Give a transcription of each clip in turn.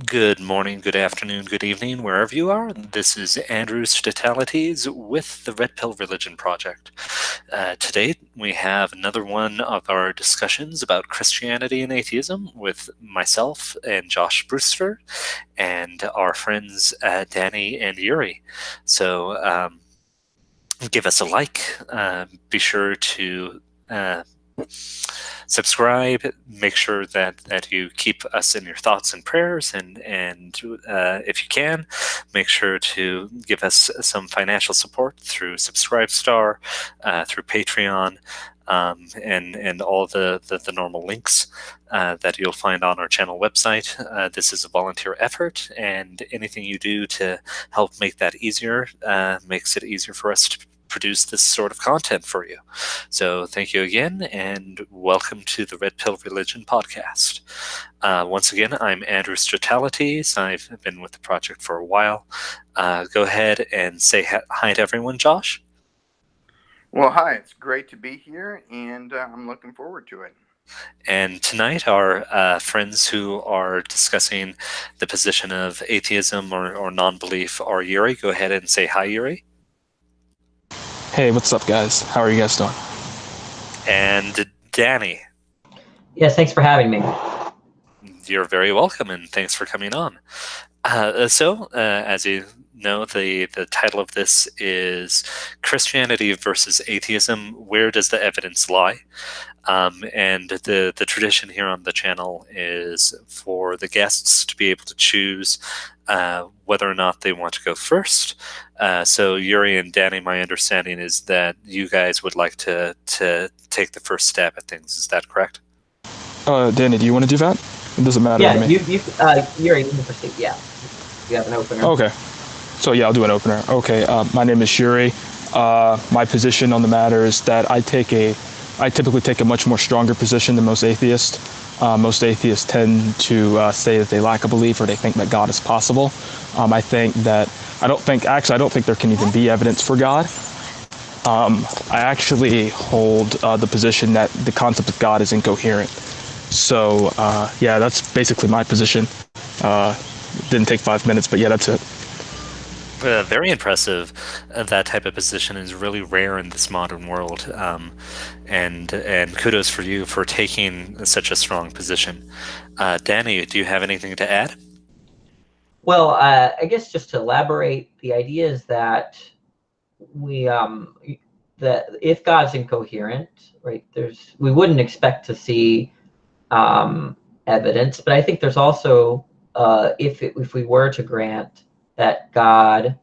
Good morning, good afternoon, good evening, wherever you are. This is Andrew Statalities with the Red Pill Religion Project. Today, we have another one of our discussions about Christianity and atheism with myself and Josh Brewster and our friends Danny and Yuri. So give us a like. Be sure to subscribe. Make sure that you keep us in your thoughts and prayers, and if you can, make sure to give us some financial support through Subscribestar, through Patreon, and all the normal links that you'll find on our channel website. This is a volunteer effort, and anything you do to help make that easier makes it easier for us to produce this sort of content for you. So thank you again, and welcome to the Red Pill Religion podcast. Once again, I'm Andrew Stratalities. I've been with the project for a while. Go ahead and say hi to everyone, Josh. Well, hi, it's great to be here, and I'm looking forward to it. And tonight, our friends who are discussing the position of atheism or non-belief are Yuri. Go ahead and say hi, Yuri. Hey, what's up, guys? How are you guys doing? And Danny. Yes, thanks for having me. You're very welcome, and thanks for coming on. As you know, the title of this is Christianity versus Atheism. Where does the evidence lie? And the tradition here on the channel is for the guests to be able to choose whether or not they want to go first. So Yuri and Danny, my understanding is that you guys would like to take the first stab at things. Is that correct? Danny, do you want to do that? It doesn't matter to me. Yuri, you can proceed. Yeah, you have an opener. Okay. So yeah, I'll do an opener. Okay. My name is Yuri. My position on the matter is that I typically take a much more stronger position than most atheists. Most atheists tend to say that they lack a belief or they think that God is possible. I don't think there can even be evidence for God. I actually hold the position that the concept of God is incoherent. So yeah, that's basically my position. Didn't take 5 minutes, but yeah, that's it. Very impressive. That type of position is really rare in this modern world, and kudos for you for taking such a strong position. Danny, do you have anything to add? Well, I guess just to elaborate, the idea is that that if God's incoherent, right, we wouldn't expect to see evidence, but I think there's also if we were to grant that God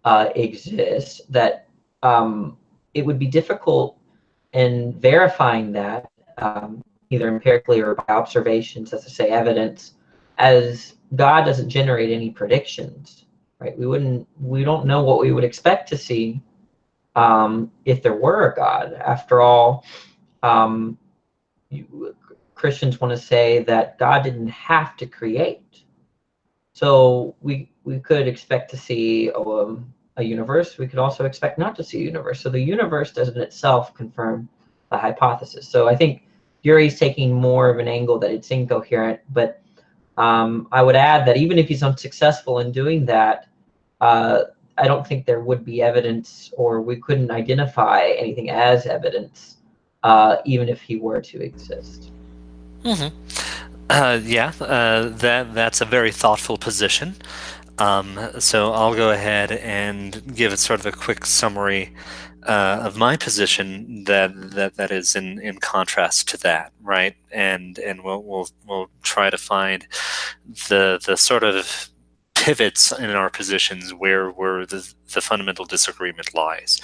exists, that it would be difficult in verifying that either empirically or by observations, as I say, evidence, as God doesn't generate any predictions, right? We don't know what we would expect to see if there were a God. After all, Christians want to say that God didn't have to create. So we could expect to see a universe. We could also expect not to see a universe. So the universe doesn't itself confirm the hypothesis. So I think Yuri's taking more of an angle that it's incoherent. But I would add that even if he's unsuccessful in doing that, I don't think there would be evidence, or we couldn't identify anything as evidence, even if he were to exist. Mm-hmm. That's a very thoughtful position. So I'll go ahead and give it sort of a quick summary of my position that is in contrast to that, right? And we'll try to find the sort of pivots in our positions where the fundamental disagreement lies.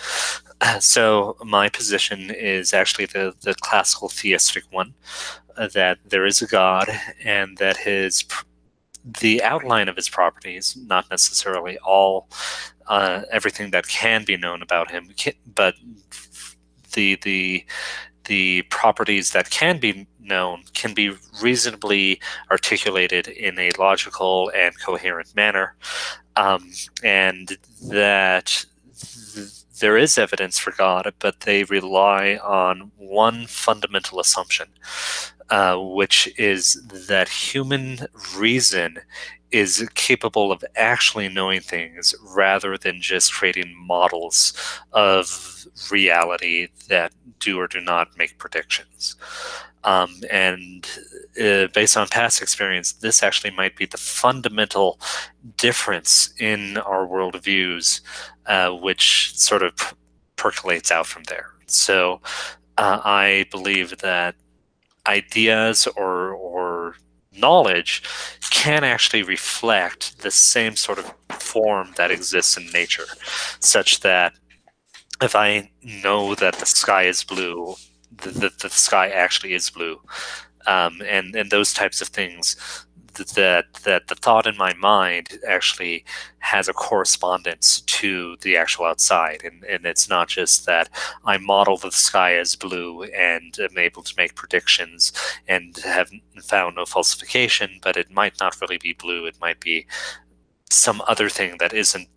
So my position is actually the classical theistic one, that there is a God and that the outline of his properties, not necessarily everything that can be known about him, but the properties that can be known can be reasonably articulated in a logical and coherent manner, and that there is evidence for God, but they rely on one fundamental assumption. which is that human reason is capable of actually knowing things rather than just creating models of reality that do or do not make predictions. And based on past experience, this actually might be the fundamental difference in our worldviews, which sort of percolates out from there. So I believe that ideas or knowledge can actually reflect the same sort of form that exists in nature, such that if I know that the sky is blue, the sky actually is blue, and those types of things, that the thought in my mind actually has a correspondence to the actual outside, and it's not just that I model the sky as blue and am able to make predictions and have found no falsification, but it might not really be blue. It might be some other thing that isn't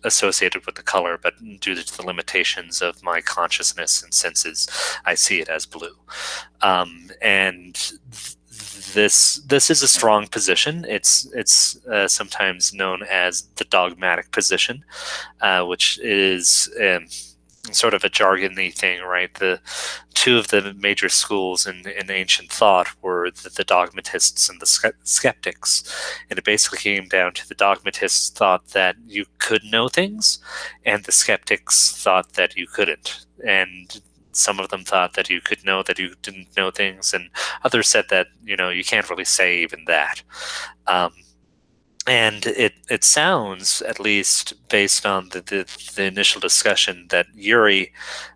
associated with the color, but due to the limitations of my consciousness and senses, I see it as blue. And this is a strong position. It's sometimes known as the dogmatic position, which is sort of a jargony thing, right? The two of the major schools in ancient thought were the dogmatists and the skeptics, and it basically came down to the dogmatists thought that you could know things, and the skeptics thought that you couldn't. And some of them thought that you could know that you didn't know things, and others said that you can't really say even that. And it sounds, at least based on the initial discussion, that Yuri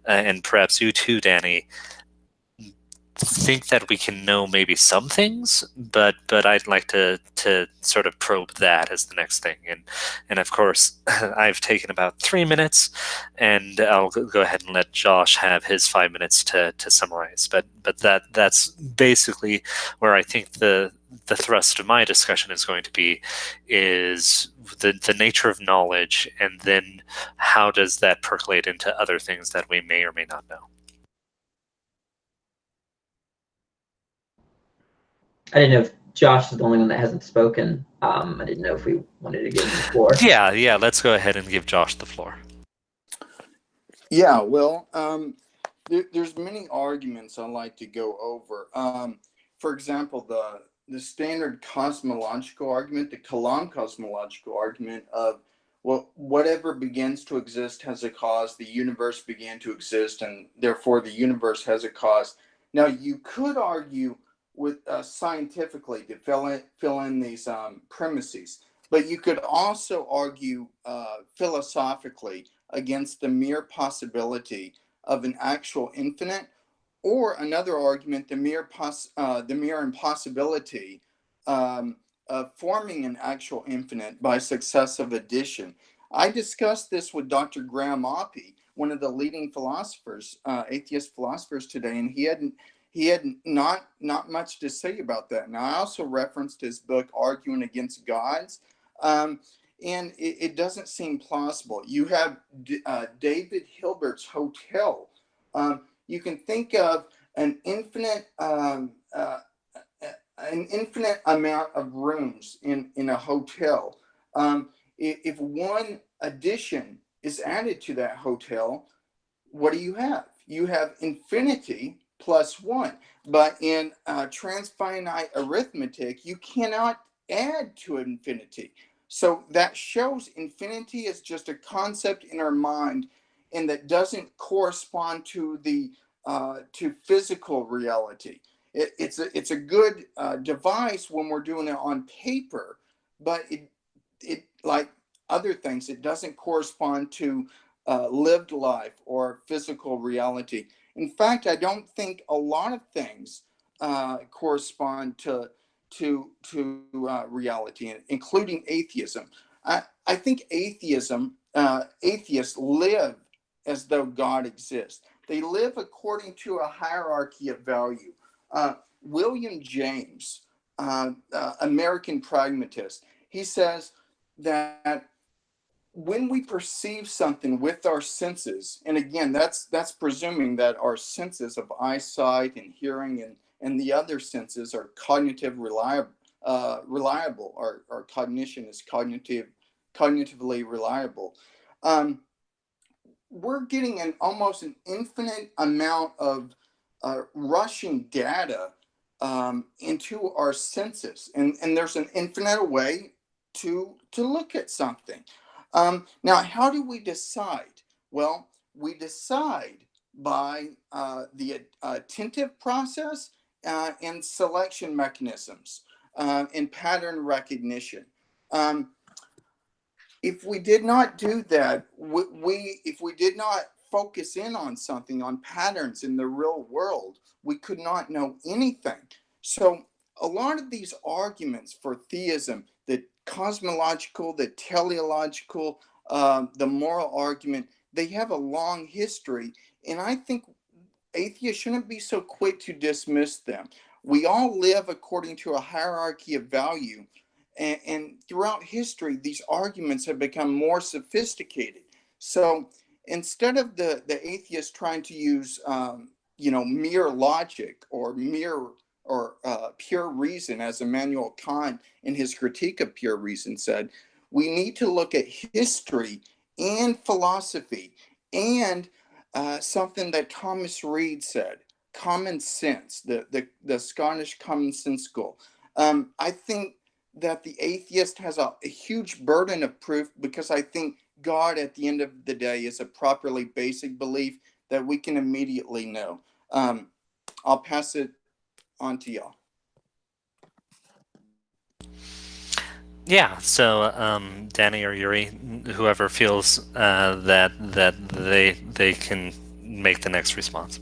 and perhaps you too, Danny, think that we can know maybe some things, but I'd like to sort of probe that as the next thing. And of course, I've taken about 3 minutes, and I'll go ahead and let Josh have his 5 minutes to summarize. But that's basically where I think the thrust of my discussion is going to be, is the nature of knowledge, and then how does that percolate into other things that we may or may not know. I didn't know if Josh is the only one that hasn't spoken. I didn't know if we wanted to give him the floor. Yeah, let's go ahead and give Josh the floor. Yeah, well, there's many arguments I like to go over. For example, the standard cosmological argument, the Kalam cosmological argument of, well, whatever begins to exist has a cause. The universe began to exist, and therefore the universe has a cause. Now, you could argue with scientifically to fill in these premises, but you could also argue philosophically against the mere possibility of an actual infinite, or another argument, the mere impossibility of forming an actual infinite by successive addition. I discussed this with Dr. Graham Oppy, one of the leading philosophers, atheist philosophers today, and he had not much to say about that. Now, I also referenced his book, Arguing Against Gods, and it doesn't seem plausible. You have David Hilbert's Hotel. You can think of an infinite amount of rooms in a hotel. If one addition is added to that hotel, what do you have? You have infinity plus one. But in transfinite arithmetic, you cannot add to infinity. So that shows infinity is just a concept in our mind, and that doesn't correspond to the to physical reality. It's a good device when we're doing it on paper, but it like other things, it doesn't correspond to lived life or physical reality. In fact, I don't think a lot of things correspond to reality, including atheism. I think atheists live as though God exists. They live according to a hierarchy of value. William James, American pragmatist, he says that when we perceive something with our senses, and again, that's presuming that our senses of eyesight and hearing and the other senses are cognitive reliable, or cognition is cognitively reliable. We're getting almost an infinite amount of rushing data into our senses, and there's an infinite way to look at something. Now, how do we decide? Well, we decide by the attentive process and selection mechanisms and pattern recognition. If we did not do that, if we did not focus in on something, on patterns in the real world, we could not know anything. So a lot of these arguments for theism, the cosmological, the teleological, the moral argument, they have a long history. And I think atheists shouldn't be so quick to dismiss them. We all live according to a hierarchy of value. And throughout history, these arguments have become more sophisticated. So instead of the atheist trying to use, mere logic or pure reason, as Immanuel Kant in his critique of pure reason said, we need to look at history and philosophy and something that Thomas Reid said, common sense, the Scottish common sense school. I think that the atheist has a huge burden of proof, because I think God at the end of the day is a properly basic belief that we can immediately know. I'll pass it on to y'all. Yeah, so Danny or Yuri, whoever feels that they can make the next response.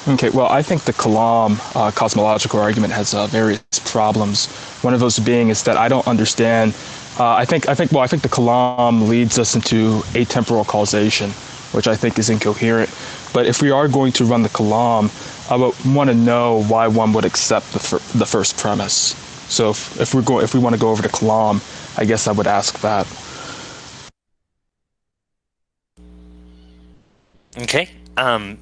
Okay, well, I think the Kalam cosmological argument has various problems. One of those being is that I don't understand. I think the Kalam leads us into atemporal causation, which I think is incoherent. But if we are going to run the Kalam, I would want to know why one would accept the first premise. So if we want to go over to Kalam, I guess I would ask that. Okay,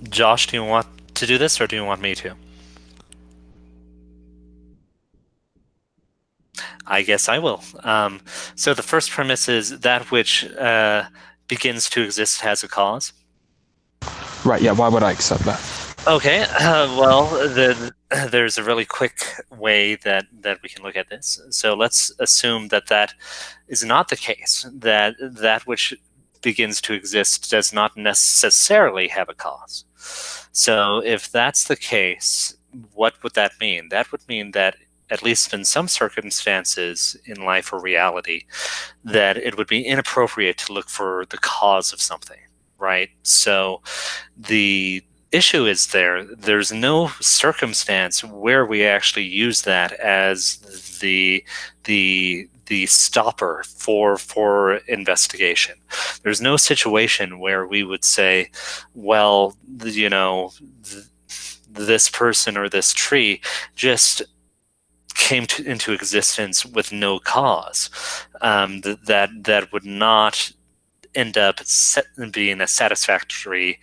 Josh, do you want to do this, or do you want me to? I guess I will. So the first premise is that which begins to exist has a cause. Right, yeah, why would I accept that? Okay, there's a really quick way that we can look at this. So let's assume that is not the case, that which begins to exist does not necessarily have a cause. So if that's the case, what would that mean? That would mean that, at least in some circumstances in life or reality, that it would be inappropriate to look for the cause of something, right? So the issue is there's no circumstance where we actually use that as the stopper for investigation. There's no situation where we would say, well, this person or this tree just came into existence with no cause. That would not end up being a satisfactory,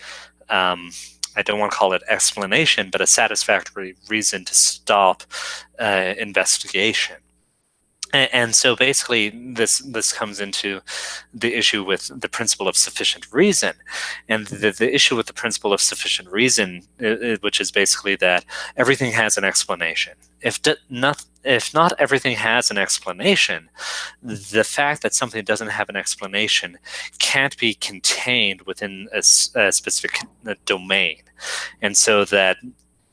I don't want to call it explanation, but a satisfactory reason to stop investigation. And so basically this comes into the issue with the principle of sufficient reason. And the issue with the principle of sufficient reason, which is basically that everything has an explanation. If not everything has an explanation, the fact that something doesn't have an explanation can't be contained within a specific domain. And so that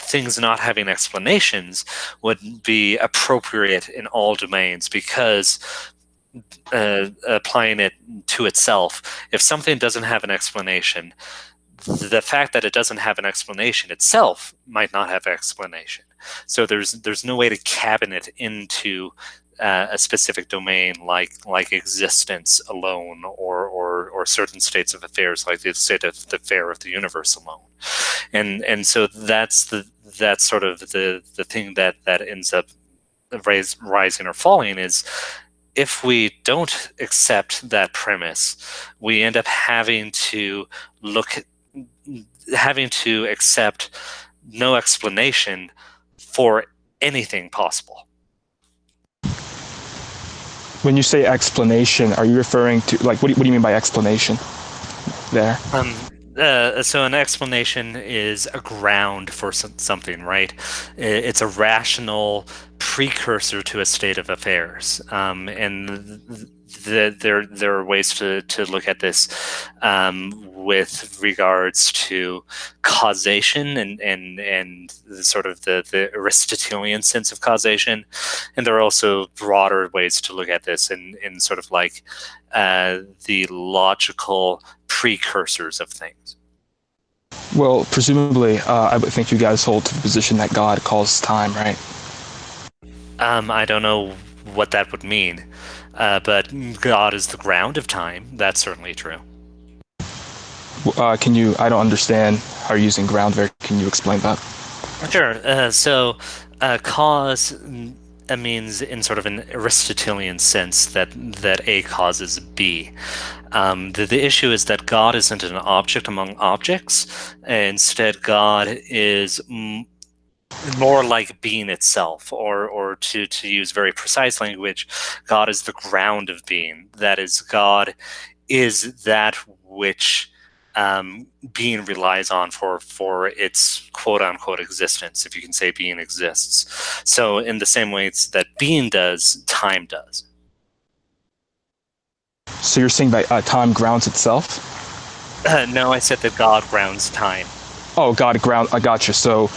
things not having explanations would be appropriate in all domains, because applying it to itself, if something doesn't have an explanation, the fact that it doesn't have an explanation itself might not have explanation. So there's no way to cabin it into a specific domain like existence alone, or certain states of affairs like the state of the affair of the universe alone. And so that's sort of the thing that ends up rising or falling, is if we don't accept that premise, we end up having to accept no explanation for anything possible. When you say explanation, are you referring to, like, what do you mean by explanation there? So an explanation is a ground for something, right? It's a rational precursor to a state of affairs, and there are ways to look at this with regards to causation and sort of the Aristotelian sense of causation, and there are also broader ways to look at this in sort of like the logical precursors of things. Well, presumably, I would think you guys hold to the position that God calls time, right? I don't know what that would mean, but God is the ground of time. That's certainly true. Can you? I don't understand how you're using ground there. Can you explain that? Sure. Cause means, in sort of an Aristotelian sense, that A causes B. The issue is that God isn't an object among objects. Instead, God is more like being itself, or to use very precise language, God is the ground of being. That is, God is that which being relies on for its quote-unquote existence, if you can say being exists. So in the same way that being does, time does. So you're saying that time grounds itself? No, I said that God grounds time. Oh, God, ground. I got you. So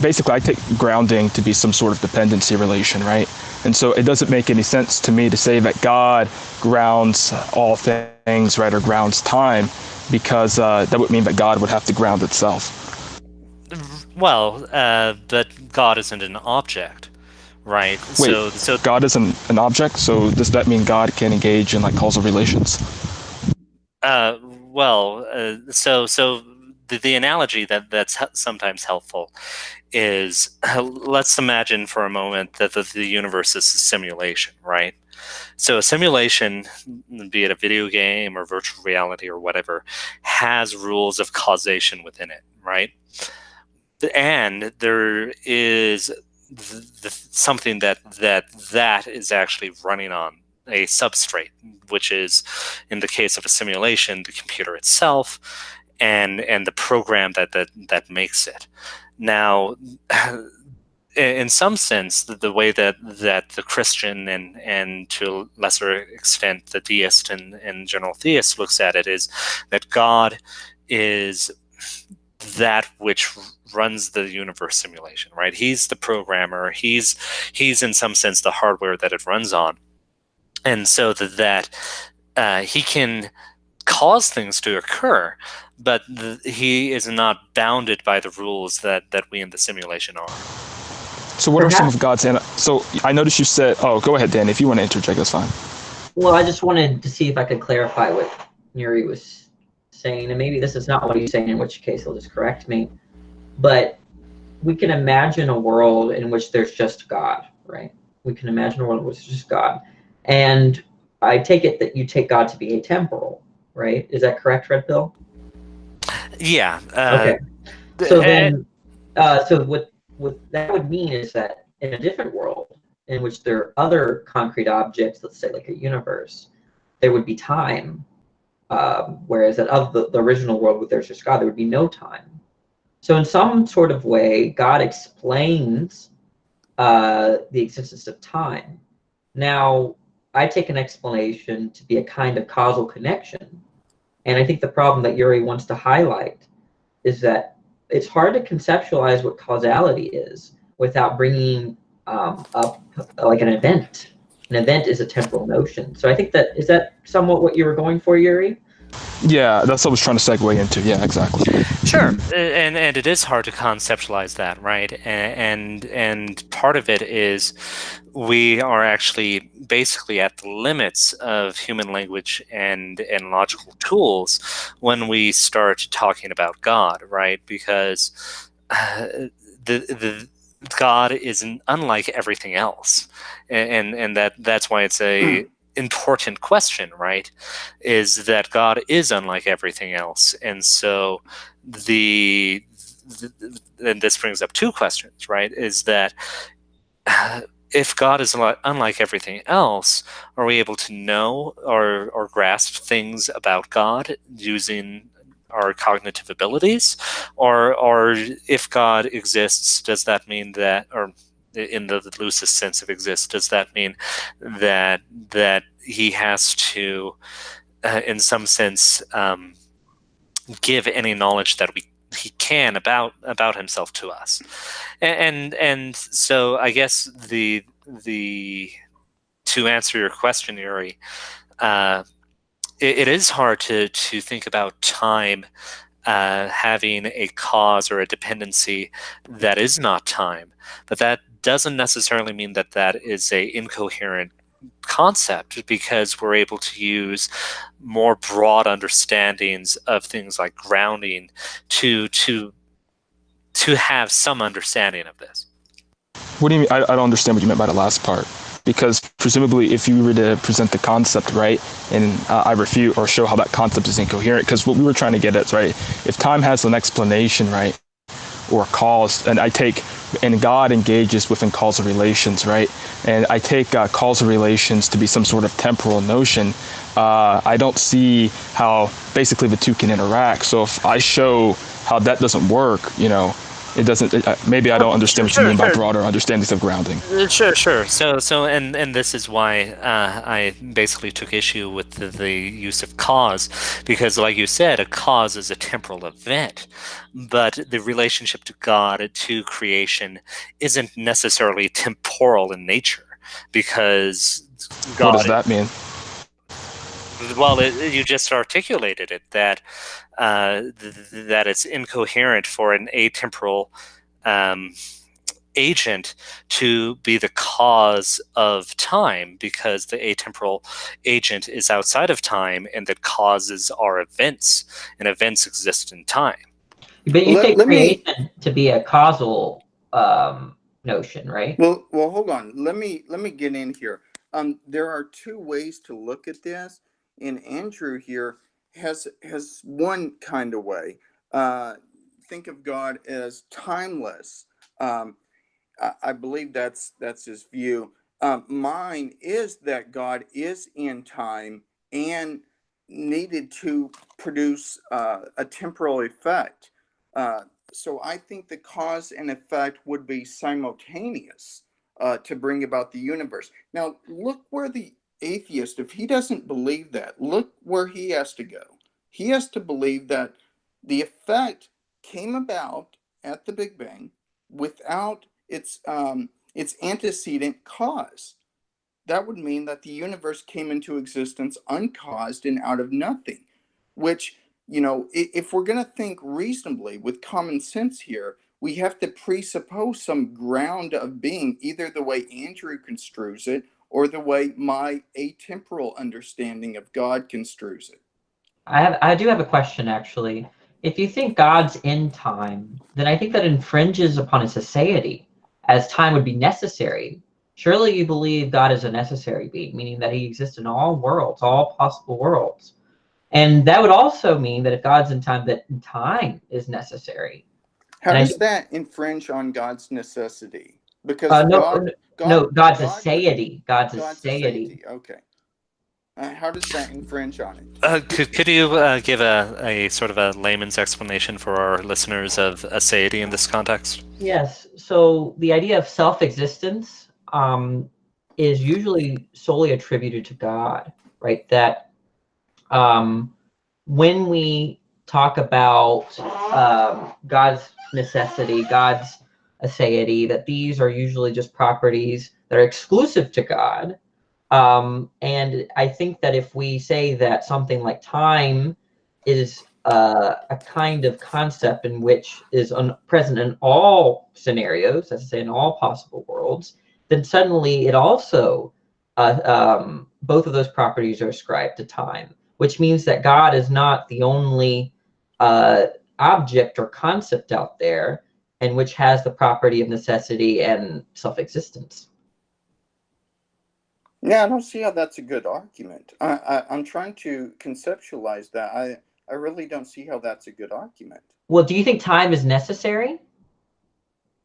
basically, I take grounding to be some sort of dependency relation, right? And so it doesn't make any sense to me to say that God grounds all things, right, or grounds time, because that would mean that God would have to ground itself. Well, but God isn't an object, right? Wait, so God isn't an object. So does that mean God can engage in like causal relations? So the analogy that's sometimes helpful is, let's imagine for a moment that the universe is a simulation, right? So a simulation, be it a video game or virtual reality or whatever, has rules of causation within it, right? And there is something that is actually running on a substrate, which is, in the case of a simulation, the computer itself and the program that makes it. Now, in some sense, the way that the Christian and to a lesser extent the deist and general theist looks at it is that God is that which runs the universe simulation, right? He's the programmer. He's in some sense the hardware that it runs on, and so that he can cause things to occur, but he is not bounded by the rules that we in the simulation are. So what are some of God's... So I noticed you said... Oh, go ahead, Dan. If you want to interject, that's fine. Well, I just wanted to see if I could clarify what Yuri was saying, and maybe this is not what he's saying, in which case he'll just correct me. But we can imagine a world in which there's just God, right? We can imagine a world in which there's just God. And I take it that you take God to be atemporal, right? Is that correct, Red Pill? Yeah. Okay. So then, so what that would mean is that in a different world in which there are other concrete objects, let's say like a universe, there would be time. Whereas that of the original world where there's just God, there would be no time. So in some sort of way, God explains the existence of time. Now, I take an explanation to be a kind of causal connection. And I think the problem that Yuri wants to highlight is that it's hard to conceptualize what causality is without bringing up like an event. An event is a temporal notion. So I think is that somewhat what you were going for, Yuri? Yeah, that's what I was trying to segue into. Yeah, exactly. Sure, and it is hard to conceptualize that, right? And part of it is we are actually basically at the limits of human language and logical tools when we start talking about God, right? Because the God is unlike everything else, and that's why it's a important question, right? Is that God is unlike everything else, and so and this brings up two questions, right? Is that if God is unlike everything else, are we able to know or grasp things about God using our cognitive abilities? Or if God exists, does that mean that, or in the loosest sense of exists, does that mean that he has to, in some sense, give any knowledge that he can about himself to us? And so I guess the to answer your question, Yuri, it is hard to think about time having a cause or a dependency that is not time, but that doesn't necessarily mean that that is a incoherent concept, because we're able to use more broad understandings of things like grounding to have some understanding of this. What do you mean? I don't understand what you meant by the last part. Because presumably, if you were to present the concept, right, and I refute or show how that concept is incoherent, because what we were trying to get at, right, if time has an explanation, right, or cause, and God engages within causal relations, right, and I take causal relations to be some sort of temporal notion, I don't see how basically the two can interact. So if I show how that doesn't work, it doesn't. Maybe I don't understand what you mean by broader understandings of grounding. Sure. So, and this is why I basically took issue with the use of cause, because, like you said, a cause is a temporal event, but the relationship to God, to creation, isn't necessarily temporal in nature, because God. What does that mean? Well, you just articulated it, that that it's incoherent for an atemporal agent to be the cause of time, because the atemporal agent is outside of time, and that causes are events, and events exist in time. But you take Let me creation to be a causal notion, right? well hold on. Let me get in here. There are two ways to look at this, and Andrew here has one kind of way. Think of God as timeless. I believe that's his view. Mine is that God is in time and needed to produce a temporal effect. Uh, so I think the cause and effect would be simultaneous to bring about the universe. Now, look where the atheist, if he doesn't believe that, look where he has to go. He has to believe that the effect came about at the Big Bang without its antecedent cause. That would mean that the universe came into existence uncaused and out of nothing, which, if we're going to think reasonably with common sense here, we have to presuppose some ground of being, either the way Andrew construes it or the way my atemporal understanding of God construes it. I do have a question, actually. If you think God's in time, then I think that infringes upon his aseity, as time would be necessary. Surely you believe God is a necessary being, meaning that he exists in all worlds, all possible worlds. And that would also mean that if God's in time, that time is necessary. How does that infringe on God's necessity? Because no, God's aseity. God's aseity. Okay. How does that infringe on it? Could you give a sort of a layman's explanation for our listeners of aseity in this context? Yes. So the idea of self-existence is usually solely attributed to God, right? That when we talk about God's necessity, God's aseity, that these are usually just properties that are exclusive to God. And I think that if we say that something like time is a kind of concept in which is present in all scenarios, as I say, in all possible worlds, then suddenly it also, both of those properties are ascribed to time, which means that God is not the only object or concept out there and which has the property of necessity and self-existence. Yeah, I don't see how that's a good argument. I'm trying to conceptualize that. I really don't see how that's a good argument. Well, do you think time is necessary?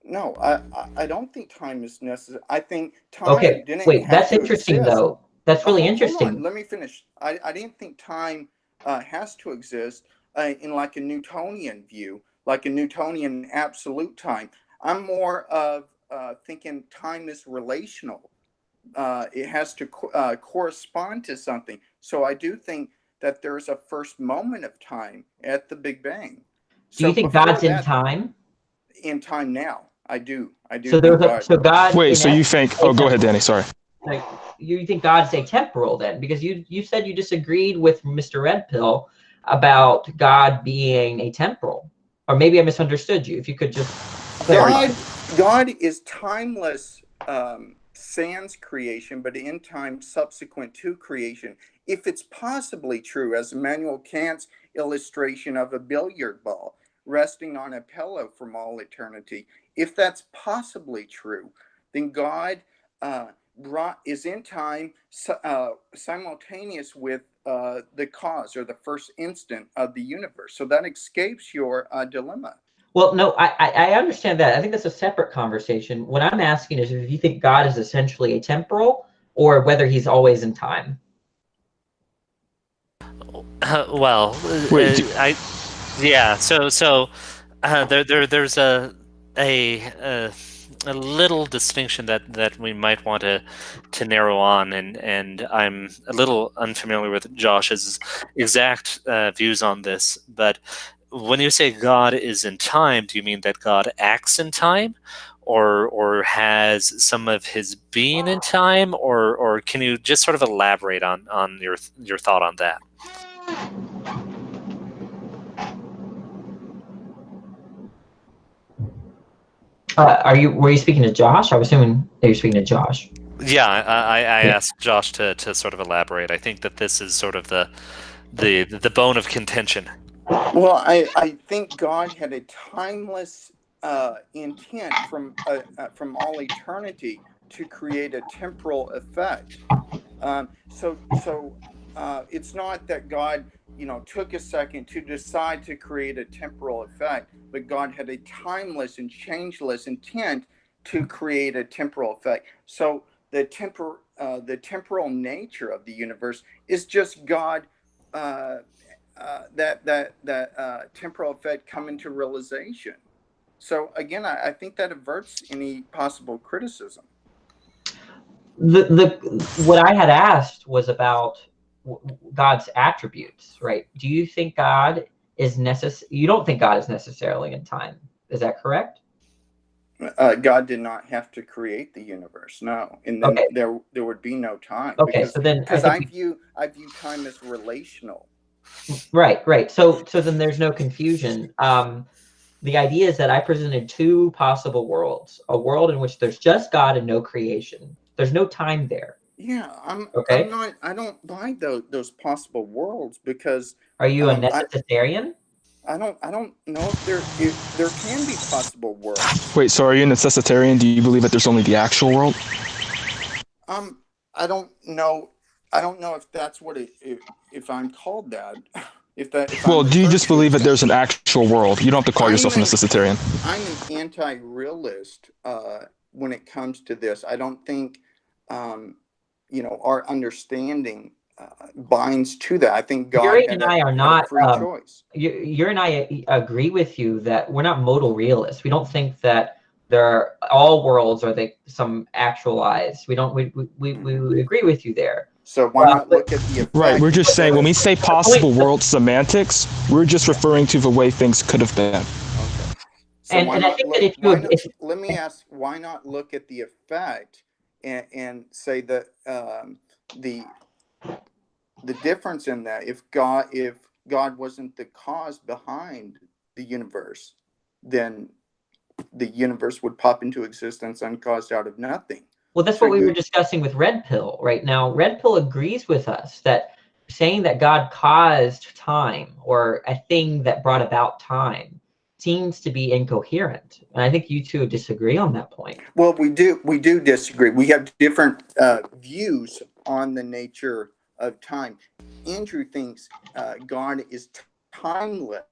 No, I don't think time is necessary. I think time Okay, didn't wait, have that's to interesting exist. though. That's really Hold on, interesting. let me finish. I didn't think time has to exist in like a Newtonian view, like a Newtonian absolute time. I'm more of thinking time is relational. It has to correspond to something. So I do think that there's a first moment of time at the Big Bang. Do you So think before God's in that, time? in time now, I do So think there's a God. so God Wait, in so you essence think? is Oh, go ahead, atemporal. Danny. Sorry. Like you think God's atemporal then? Because you said you disagreed with Mr. Red Pill about God being atemporal. Or maybe I misunderstood you. If you could just clarify. God is timeless, sans creation, but in time subsequent to creation. If it's possibly true, as Immanuel Kant's illustration of a billiard ball resting on a pillow from all eternity, if that's possibly true, then God is in time simultaneous with the cause or the first instant of the universe. So that escapes your dilemma. Well, no, I understand that. I think that's a separate conversation. What I'm asking is if you think God is essentially atemporal or whether he's always in time. Well, Wait, yeah. There's a a little distinction that we might want to narrow on, and I'm a little unfamiliar with Josh's exact views on this. But when you say God is in time, do you mean that God acts in time, or has some of his being in time, or can you just sort of elaborate on your thought on that? Were you speaking to Josh? I was assuming that you're speaking to Josh. Yeah, I Yeah. asked Josh to sort of elaborate. I think that this is sort of the bone of contention. Well, I think God had a timeless intent from all eternity to create a temporal effect. So it's not that God, took a second to decide to create a temporal effect, but God had a timeless and changeless intent to create a temporal effect. So the temporal nature of the universe is just God. That temporal effect come into realization. So again, I think that averts any possible criticism. The what I had asked was about God's attributes, right? Do you think God is necessary? You don't think God is necessarily in time. Is that correct? God did not have to create the universe, no, and then Okay. there would be no time Okay. because So then I because think I view time as relational. right. So then there's no confusion. The idea is that I presented two possible worlds: a world in which there's just God and no creation. There's no time there. Yeah, I'm Okay. not. I don't buy those possible worlds because Are you a I necessitarian? I don't know if there can be possible worlds. wait. So are you a necessitarian? Do you believe that there's only the actual world? I don't know. I don't know if that's what if I'm called that, if I'm Well, do you referred just to believe as that that. there's an actual world? You don't have to call I'm yourself a an necessitarian. I'm an anti-realist when it comes to this. I don't think our understanding binds to that. I think God Yuri had and a I are had a not. free choice. Yuri and I agree with you that we're not modal realists. We don't think that all worlds are some actualized. We don't. We agree with you there. So why not But look at the Right. We're effect just saying instead when of we say wait, possible world semantics, we're just referring to the way things could have been. okay. So and why I not think that look? if Why you not? if Let me ask. Why not look at the effect and say that the the difference in that if God wasn't the cause behind the universe, then the universe would pop into existence uncaused out of nothing. well, that's So what we were you discussing with Red Pill right now. Red Pill agrees with us that saying that God caused time or a thing that brought about time seems to be incoherent. And I think you two disagree on that point. well, we do disagree. We have different views on the nature of time. Andrew thinks God is timeless.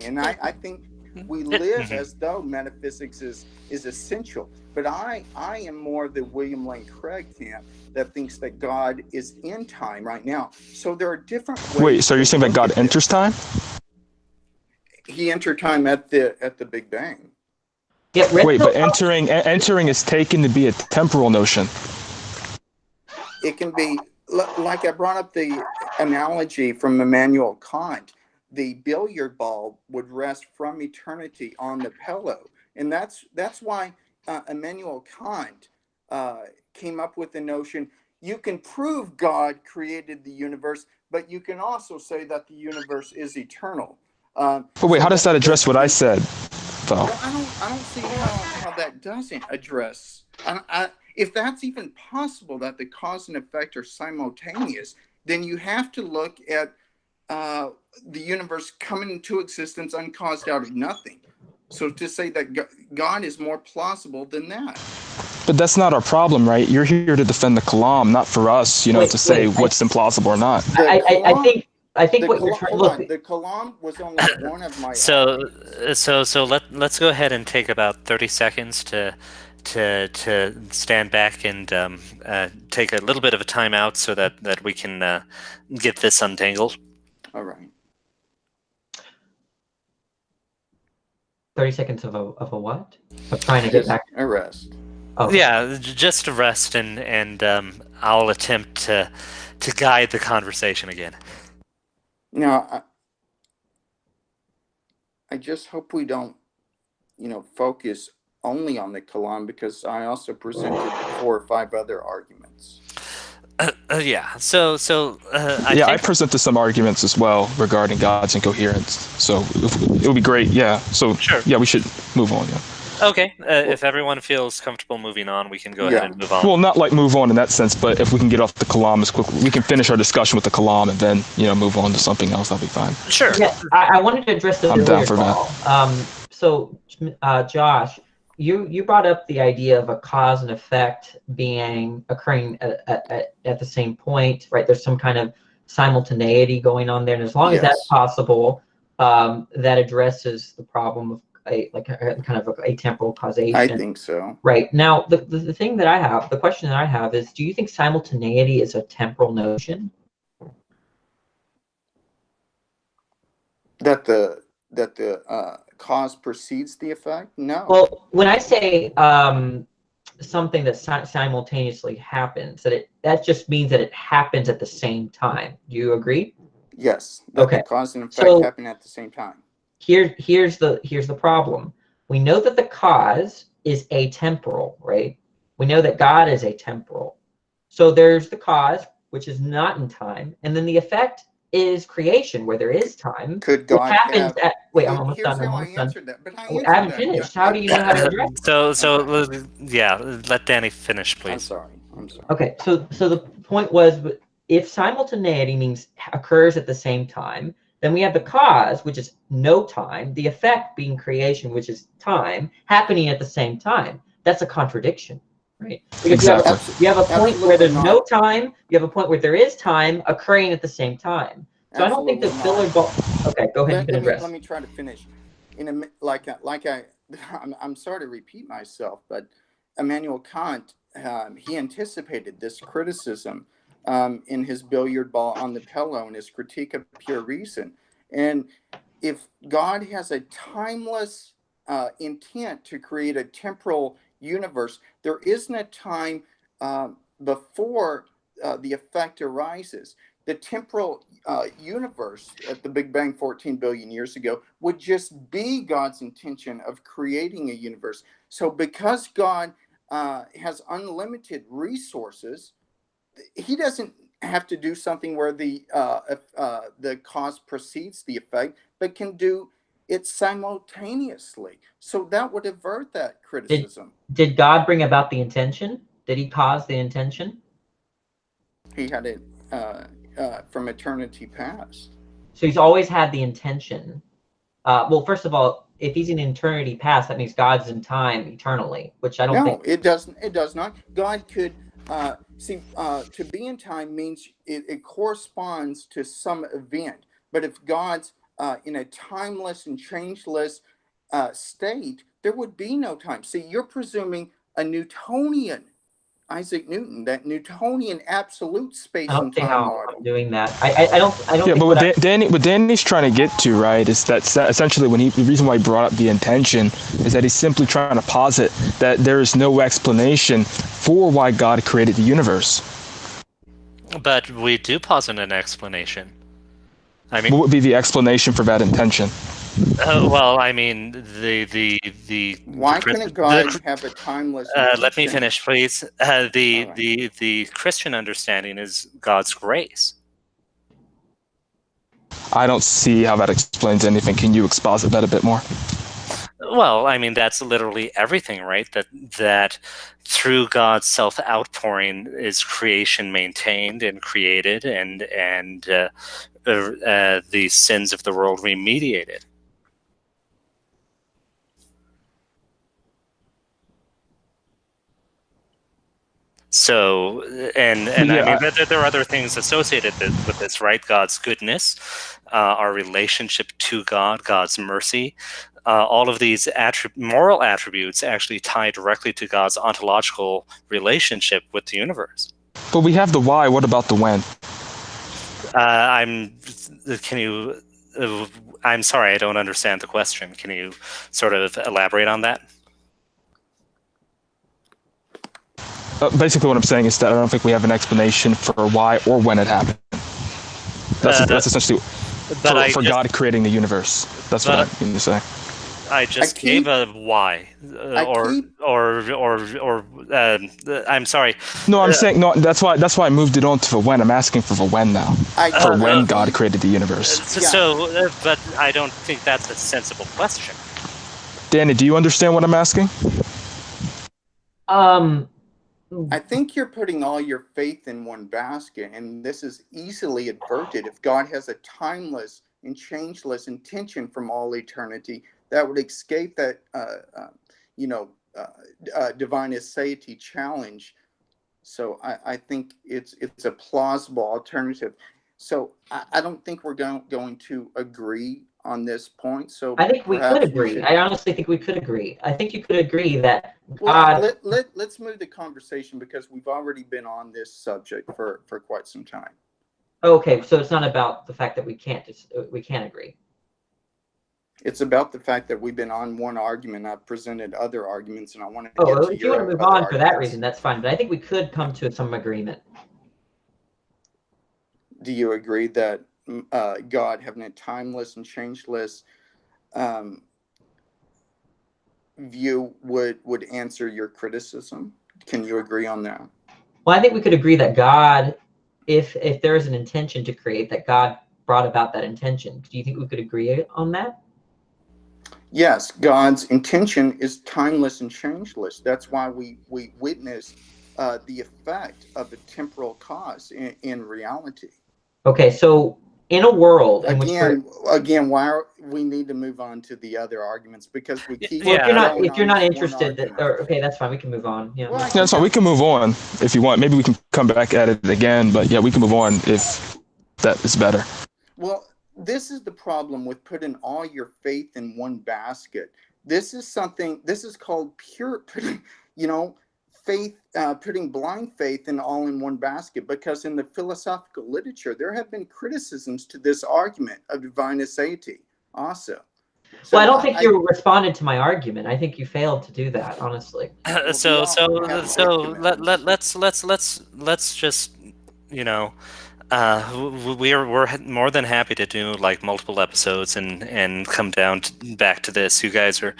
And I think we live as though metaphysics is essential. But I am more the William Lane Craig camp that thinks that God is in time right now. So there are different ways. Wait, so you're saying that God enters time? He entered time at the Big Bang. Yeah, Wait, but entering is taken to be a temporal notion. It can be, like I brought up the analogy from Immanuel Kant. The billiard ball would rest from eternity on the pillow, and that's why Immanuel Kant came up with the notion you can prove God created the universe, but you can also say that the universe is eternal. But wait, how does that address what I said, though? Well, I don't see how that doesn't address. If that's even possible, that the cause and effect are simultaneous, then you have to look at the universe coming into existence uncaused out of nothing. So to say that God is more plausible than that. But that's not our problem, right? You're here to defend the Kalam, not for us, to say what's implausible or not. I think what you're trying. Look, the Kalam was only one of my. So let's go ahead and take about 30 seconds to stand back and take a little bit of a timeout so that we can get this untangled. All right. 30 seconds of a what? Of trying to get back. A rest. Oh. Yeah, just a rest, and I'll attempt to guide the conversation again. Now, I just hope we don't, focus only on the Kalam, because I also presented 4 or 5 other arguments. Yeah. So I presented some arguments as well regarding God's incoherence. So it would be great. Yeah. So sure. Yeah, we should move on. Yeah. Okay. If everyone feels comfortable moving on, we can go ahead and move on. Well, not like move on in that sense, but if we can get off the Kalam as quickly, we can finish our discussion with the Kalam and then move on to something else. That'll be fine. Sure. Yeah, I wanted to address the. I'm down for that. So, Josh, you brought up the idea of a cause and effect occurring at the same point, right? There's some kind of simultaneity going on there, and as long as that's possible, that addresses the problem of a temporal causation. I think so. Right. Now, the thing that I have, the question that I have is, do you think simultaneity is a temporal notion? That the cause precedes the effect? No. Well, when I say something that simultaneously happens, that just means that it happens at the same time. Do you agree? Yes. Okay. The cause and effect happen at the same time. Here's the problem. We know that the cause is atemporal, right? We know that God is atemporal. So there's the cause, which is not in time, and then the effect is creation, where there is time. Could God have... Wait, I'm almost done. I answered that, but I haven't finished. How do you know how to address it? So yeah, let Danny finish, please. I'm sorry. Okay, so the point was, if simultaneity means occurs at the same time, then we have the cause, which is no time, the effect being creation, which is time, happening at the same time. That's a contradiction, right? Exactly. You have a point where there's no time, you have a point where there is time occurring at the same time. So I don't think the billiard ball... Okay, go ahead, you can address. Let me try to finish. I'm sorry to repeat myself, but Immanuel Kant, he anticipated this criticism in his billiard ball on the pillow and his critique of pure reason. And if God has a timeless intent to create a temporal universe, there isn't a time before the effect arises. The temporal universe at the Big Bang 14 billion years ago would just be God's intention of creating a universe. So because God has unlimited resources, he doesn't have to do something where the cause precedes the effect, but can do it simultaneously. So that would avert that criticism. Did God bring about the intention? Did he cause the intention? He had it from eternity past. So he's always had the intention. Well, first of all, if he's in eternity past, that means God's in time eternally, which I don't think. No, it doesn't. It does not. God could to be in time means it corresponds to some event. But if God's in a timeless and changeless state, there would be no time. See, you're presuming a Newtonian, Isaac Newton, that Newtonian absolute I space don't and see time how I'm model. doing that. I don't Yeah, think but what what Danny's trying to get to, right, is that essentially the reason why he brought up the intention is that he's simply trying to posit that there is no explanation for why God created the universe. But we do posit an explanation. I mean, What would be the explanation for that intention? well, I mean, Why couldn't God have a timeless let me intention? finish, please. All right. The Christian understanding is God's grace. I don't see how that explains anything. Can you exposit that a bit more? Well, I mean, that's literally everything, right? That through God's self outpouring is creation maintained and created, and the sins of the world remediated. So, and I mean, there are other things associated with this, right? God's goodness, our relationship to God, God's mercy, all of these moral attributes actually tie directly to God's ontological relationship with the universe. But we have the why. What about the when? Can you? I'm sorry, I don't understand the question. Can you sort of elaborate on that? Basically, what I'm saying is that I don't think we have an explanation for why or when it happened. That's essentially for God creating the universe. That's what I mean to say. I just gave a why, I'm sorry. No, I'm saying no. That's why I moved it on to the when. I'm asking for the when now. For when God created the universe. But I don't think that's a sensible question. Danny, do you understand what I'm asking? I think you're putting all your faith in one basket, and this is easily averted. If God has a timeless and changeless intention from all eternity, that would escape that, divine aseity challenge. So I think it's a plausible alternative. So I don't think we're going to agree on this point. So I think we could agree. I honestly think we could agree. I think you could agree that God. Well, let's move the conversation because we've already been on this subject for quite some time. Okay, so it's not about the fact that we can't agree. It's about the fact that we've been on one argument. I've presented other arguments, and I want to get to if you want to move on for that reason, that's fine. But I think we could come to some agreement. Do you agree that God having a timeless and changeless view would answer your criticism? Can you agree on that? Well, I think we could agree that God, if there is an intention to create, that God brought about that intention. Do you think we could agree on that? Yes, God's intention is timeless and changeless. That's why we witness the effect of a temporal cause in reality. Okay, so in a world in again, why we need to move on to the other arguments because we keep. Well, if you're not interested, okay, that's fine. We can move on. Yeah, that's fine. We can move on if you want. Maybe we can come back at it again, but yeah, we can move on if that is better. Well, this is the problem with putting all your faith in one basket. This is called pure, faith, putting blind faith all in one basket, because in the philosophical literature, there have been criticisms to this argument of divine aseity also. So well, I don't think you responded to my argument. I think you failed to do that, honestly. Let's just, we're more than happy to do like multiple episodes and come back to this. You guys are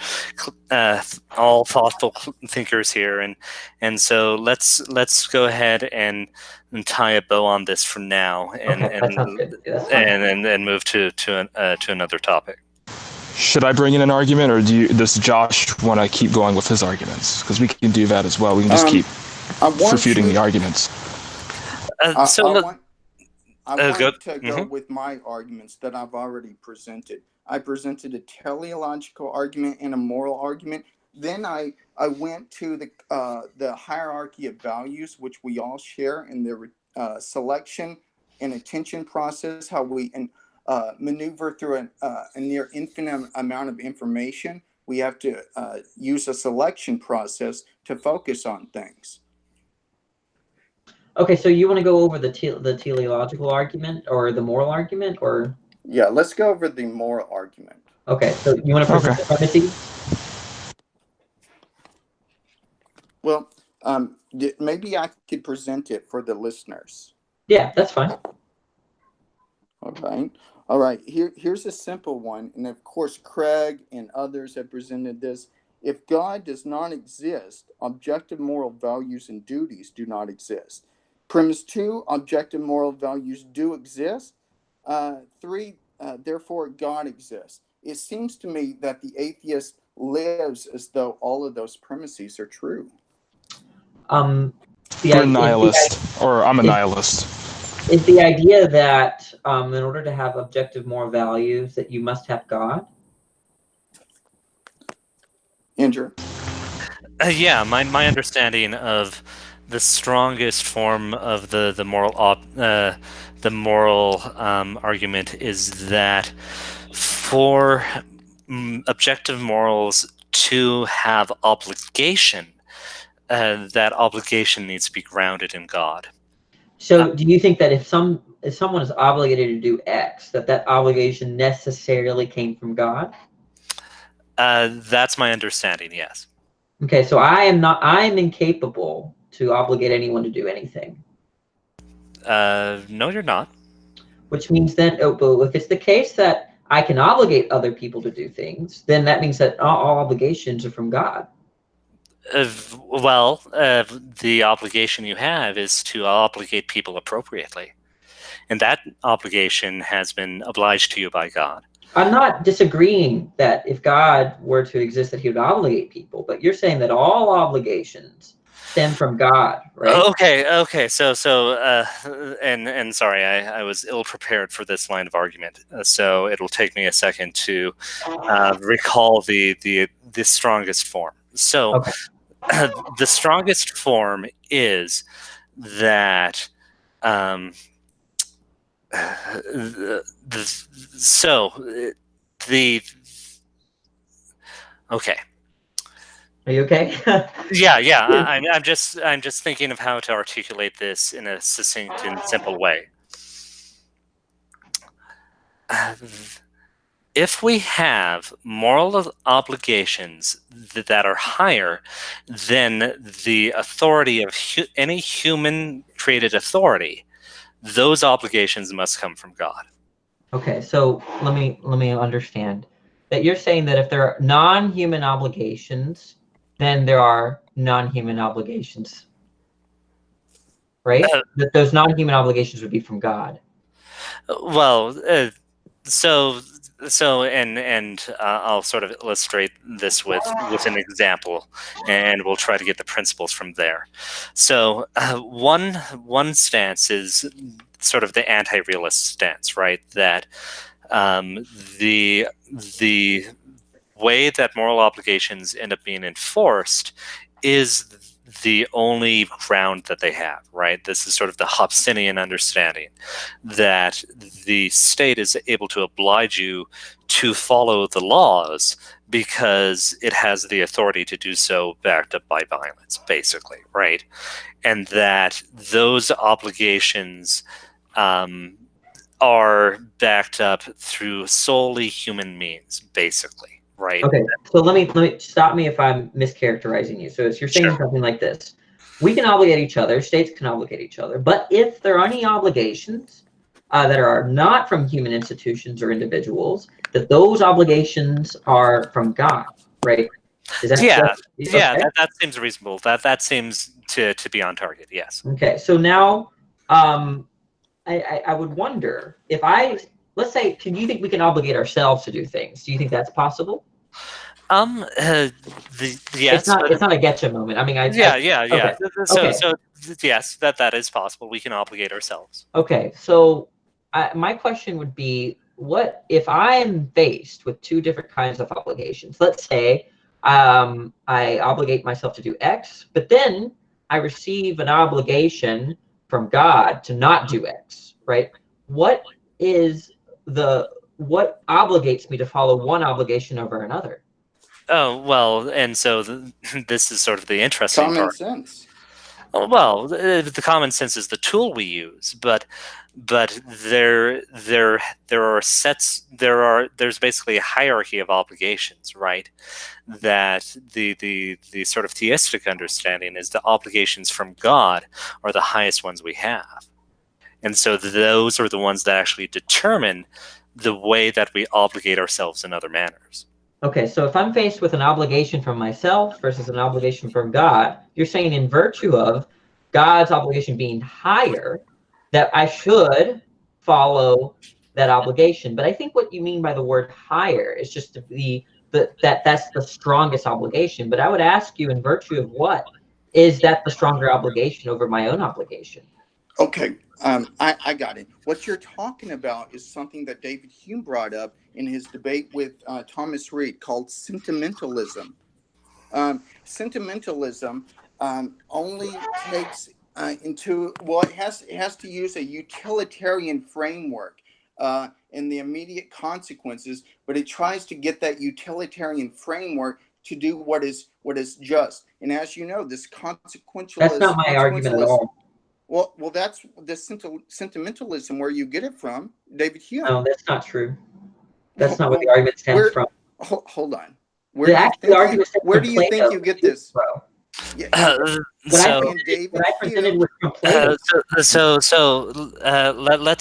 all thoughtful thinkers here, and so let's go ahead and tie a bow on this for now, and move to another topic. Should I bring in an argument, or does Josh want to keep going with his arguments? Because we can do that as well. We can just keep refuting the arguments. I want to go with my arguments that I've already presented. I presented a teleological argument and a moral argument. Then I went to the hierarchy of values, which we all share in the selection and attention process, how we maneuver through a near infinite amount of information. We have to use a selection process to focus on things. Okay, so you want to go over the teleological argument or the moral argument, or? Yeah, let's go over the moral argument. Okay, so you want to present the premise? Well, maybe I could present it for the listeners. Yeah, that's fine. All right. Here's a simple one, and of course, Craig and others have presented this. If God does not exist, objective moral values and duties do not exist. Premise 2, objective moral values do exist. 3, therefore, God exists. It seems to me that the atheist lives as though all of those premises are true. You're a nihilist, or I'm a nihilist. Is the idea that in order to have objective moral values that you must have God? Andrew? Yeah, my understanding of the strongest form of the moral argument is that for objective morals to have obligation, that obligation needs to be grounded in God. So do you think that if someone is obligated to do X, that obligation necessarily came from God? That's my understanding, yes. Okay, so I am incapable to obligate anyone to do anything. No, you're not. Which means then, if it's the case that I can obligate other people to do things, then that means that all obligations are from God. The obligation you have is to obligate people appropriately. And that obligation has been obliged to you by God. I'm not disagreeing that if God were to exist, that he would obligate people, but you're saying that all obligations stem from God, right? Okay. So, and sorry, I was ill prepared for this line of argument. So it'll take me a second to recall the strongest form. So, Okay. The strongest form is that. Okay. Are you okay? Yeah. I'm just thinking of how to articulate this in a succinct and simple way. If we have moral obligations that are higher than the authority of any human created authority, those obligations must come from God. Okay, so let me understand that you're saying that if there are non-human obligations, then there are non-human obligations, right? That those non-human obligations would be from God. Well, I'll sort of illustrate this with an example, and we'll try to get the principles from there. So one stance is sort of the anti-realist stance, right? That the way that moral obligations end up being enforced is the only ground that they have, right? This is sort of the Hobbesian understanding that the state is able to oblige you to follow the laws because it has the authority to do so, backed up by violence, basically, right? And that those obligations are backed up through solely human means, basically. Right. Okay, so let me stop me if I'm mischaracterizing you. So you're saying something like this: we can obligate each other, states can obligate each other, but if there are any obligations that are not from human institutions or individuals, that those obligations are from God, right? Is that yeah? That seems reasonable. That seems to be on target. Yes. Okay, so now I would wonder if let's say, do you think we can obligate ourselves to do things? Do you think that's possible? Yes. It's not a getcha moment. I mean, yeah. Okay. So yes, that is possible. We can obligate ourselves. Okay. So my question would be, what if I am faced with two different kinds of obligations? Let's say I obligate myself to do X, but then I receive an obligation from God to not do X, right? What is what obligates me to follow one obligation over another? Oh, well, and so this is sort of the interesting Common part. sense. Oh, well, the common sense is the tool we use, but there are sets there's basically a hierarchy of obligations, right? That the sort of theistic understanding is the obligations from God are the highest ones we have, and so those are the ones that actually determine the way that we obligate ourselves in other manners. Okay, so if I'm faced with an obligation from myself versus an obligation from God, you're saying in virtue of God's obligation being higher, that I should follow that obligation. But I think what you mean by the word higher is just that's the strongest obligation. But I would ask you, in virtue of what is that the stronger obligation over my own obligation? Okay, I got it. What you're talking about is something that David Hume brought up in his debate with Thomas Reid called sentimentalism. Sentimentalism only takes it has to use a utilitarian framework in the immediate consequences, but it tries to get that utilitarian framework to do what is just. And as you know, this That's not my argument at all. Well, that's the sentimentalism where you get it from, David Hume. No, that's not true. That's not where the argument stems from. Hold on. Where do you think you get this? Bro. Yeah, let's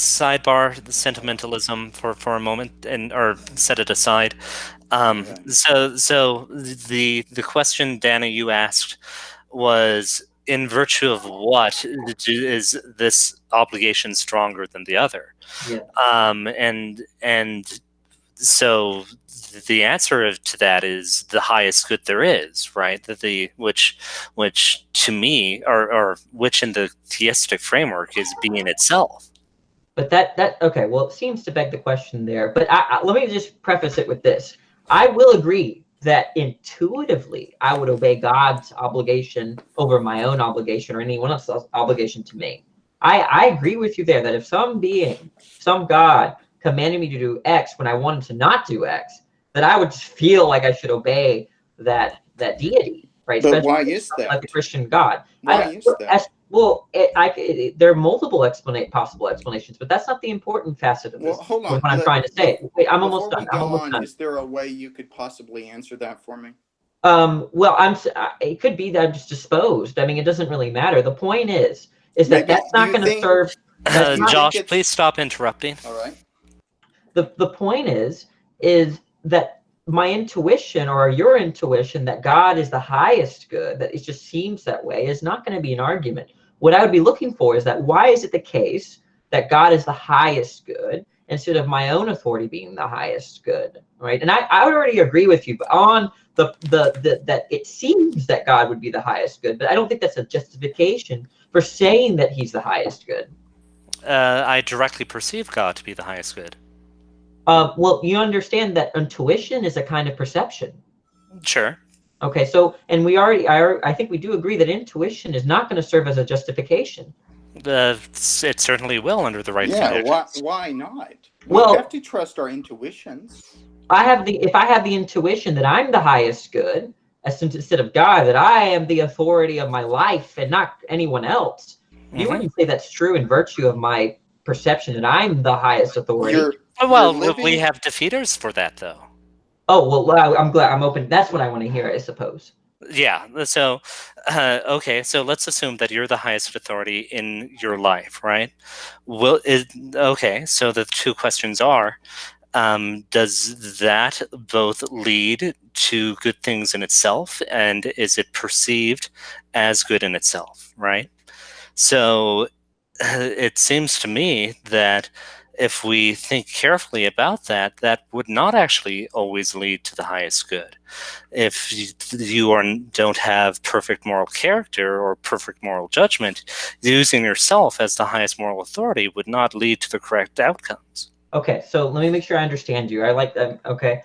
sidebar the sentimentalism for a moment or set it aside. So the question, Dana, you asked was, in virtue of what is this obligation stronger than the other? Yeah. And so the answer to that is the highest good there is, right? Which to me, or which in the theistic framework is being itself. But that okay, well, it seems to beg the question there. But let me just preface it with this. I will agree that intuitively I would obey God's obligation over my own obligation or anyone else's obligation to me. I agree with you there that if some being, some God commanded me to do X when I wanted to not do X, that I would just feel like I should obey that deity, right? But especially why is that? like the Christian God. Why is that? Well, there are multiple possible explanations, but that's not the important facet of this. Well, hold on. What I'm trying to say. Wait, I'm almost done. Is there a way you could possibly answer that for me? Well, it could be that I'm just disposed. I mean, it doesn't really matter. The point is that that's not going to serve. Josh, please stop interrupting. All right. The point is that my intuition or your intuition that God is the highest good, that it just seems that way, is not going to be an argument. What I would be looking for is that why is it the case that God is the highest good instead of my own authority being the highest good, right? And I would already agree with you on that it seems that God would be the highest good, but I don't think that's a justification for saying that he's the highest good. I directly perceive God to be the highest good. Well, you understand that intuition is a kind of perception. Sure. Okay, so, and I think we do agree that intuition is not going to serve as a justification. It certainly will under the right conditions. Yeah, why not? We have to trust our intuitions. If I have the intuition that I'm the highest good, instead of God, that I am the authority of my life and not anyone else, you wouldn't say that's true in virtue of my perception that I'm the highest authority. We have defeaters for that, though. Oh, well, I'm glad. I'm open. That's what I want to hear, I suppose. Yeah. So, okay. So let's assume that you're the highest authority in your life, right? Okay. So the two questions are, does that both lead to good things in itself, and is it perceived as good in itself, right? So it seems to me that if we think carefully about that, that would not actually always lead to the highest good. If you don't have perfect moral character or perfect moral judgment, using yourself as the highest moral authority would not lead to the correct outcomes. Okay, so let me make sure I understand you. I like that. Okay,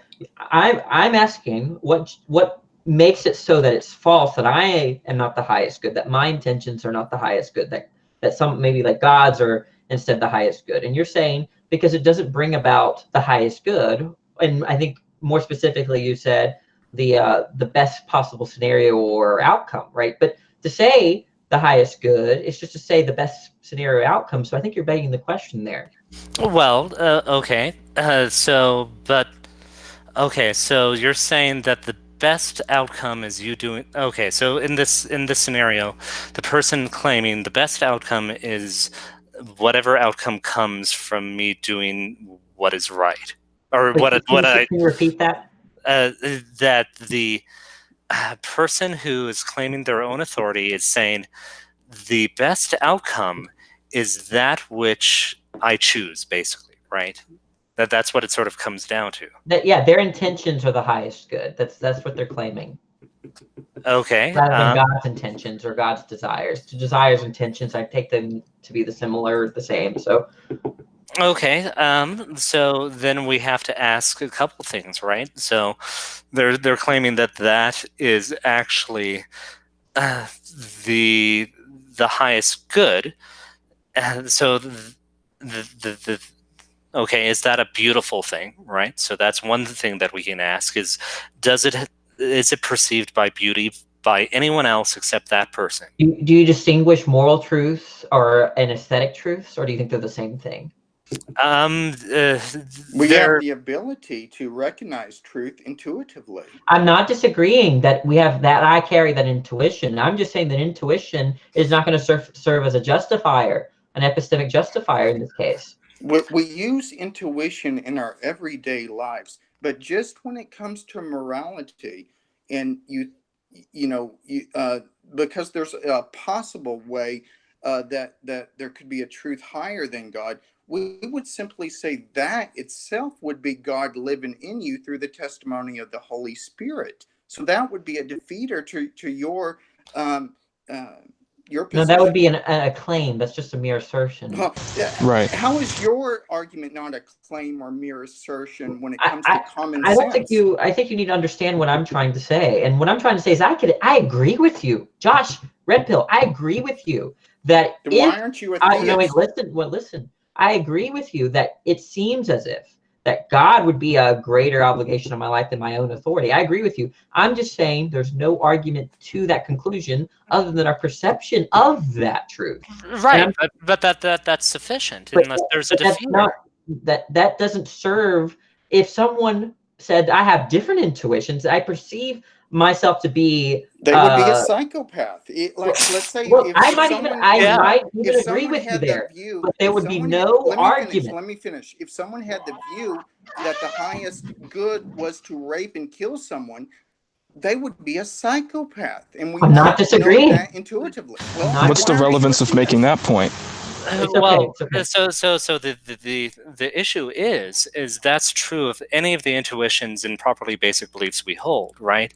I'm asking what makes it so that it's false that I am not the highest good, that my intentions are not the highest good, that some maybe like God's are instead the highest good. And you're saying because it doesn't bring about the highest good. And I think more specifically, you said the best possible scenario or outcome, right? But to say the highest good is just to say the best scenario outcome. So I think you're begging the question there. Well, okay. Okay, so you're saying that the best outcome is you doing. Okay, so in this scenario, the person claiming the best outcome is whatever outcome comes from me doing what is right, or Wait, what can you repeat that? that the person who is claiming their own authority is saying the best outcome is that which I choose, basically, right? That's what it sort of comes down to. Yeah, their intentions are the highest good. That's what they're claiming. Okay. Rather than God's intentions or God's desires. To desires, intentions, I take them to be the same. So Okay. So then we have to ask a couple things, right? So they're claiming that is actually the highest good. So the okay, is that a beautiful thing, right? So that's one thing that we can ask is is it perceived by beauty by anyone else except that person? do you distinguish moral truths and aesthetic truths, or do you think they're the same thing? We have the ability to recognize truth intuitively. I'm not disagreeing that I carry that intuition. I'm just saying that intuition is not going to serve as a justifier, an epistemic justifier in this case. We use intuition in our everyday lives, but just when it comes to morality, and because there's a possible way that there could be a truth higher than God, we would simply say that itself would be God living in you through the testimony of the Holy Spirit. So that would be a defeater to your position. No, that would be a claim. That's just a mere assertion. Right. How is your argument not a claim or mere assertion when it comes to common sense? I think you need to understand what I'm trying to say. And what I'm trying to say is I agree with you. Josh, Red Pill, I agree with you that why aren't you a theist? No, wait, listen. I agree with you that it seems as if that God would be a greater obligation on my life than my own authority. I agree with you. I'm just saying there's no argument to that conclusion other than our perception of that truth. Right, but that's sufficient unless there's a defeater. That doesn't serve. If someone said, I have different intuitions, I perceive myself to be... They would be a psychopath. Let's say I might even agree with you there, but there would be no argument. Let me finish. If someone had the view that the highest good was to rape and kill someone, they would be a psychopath. And we I'm not disagreeing. Know that intuitively. Well, what's the relevance of making that point? Well, so the issue is that's true of any of the intuitions and properly basic beliefs we hold, right?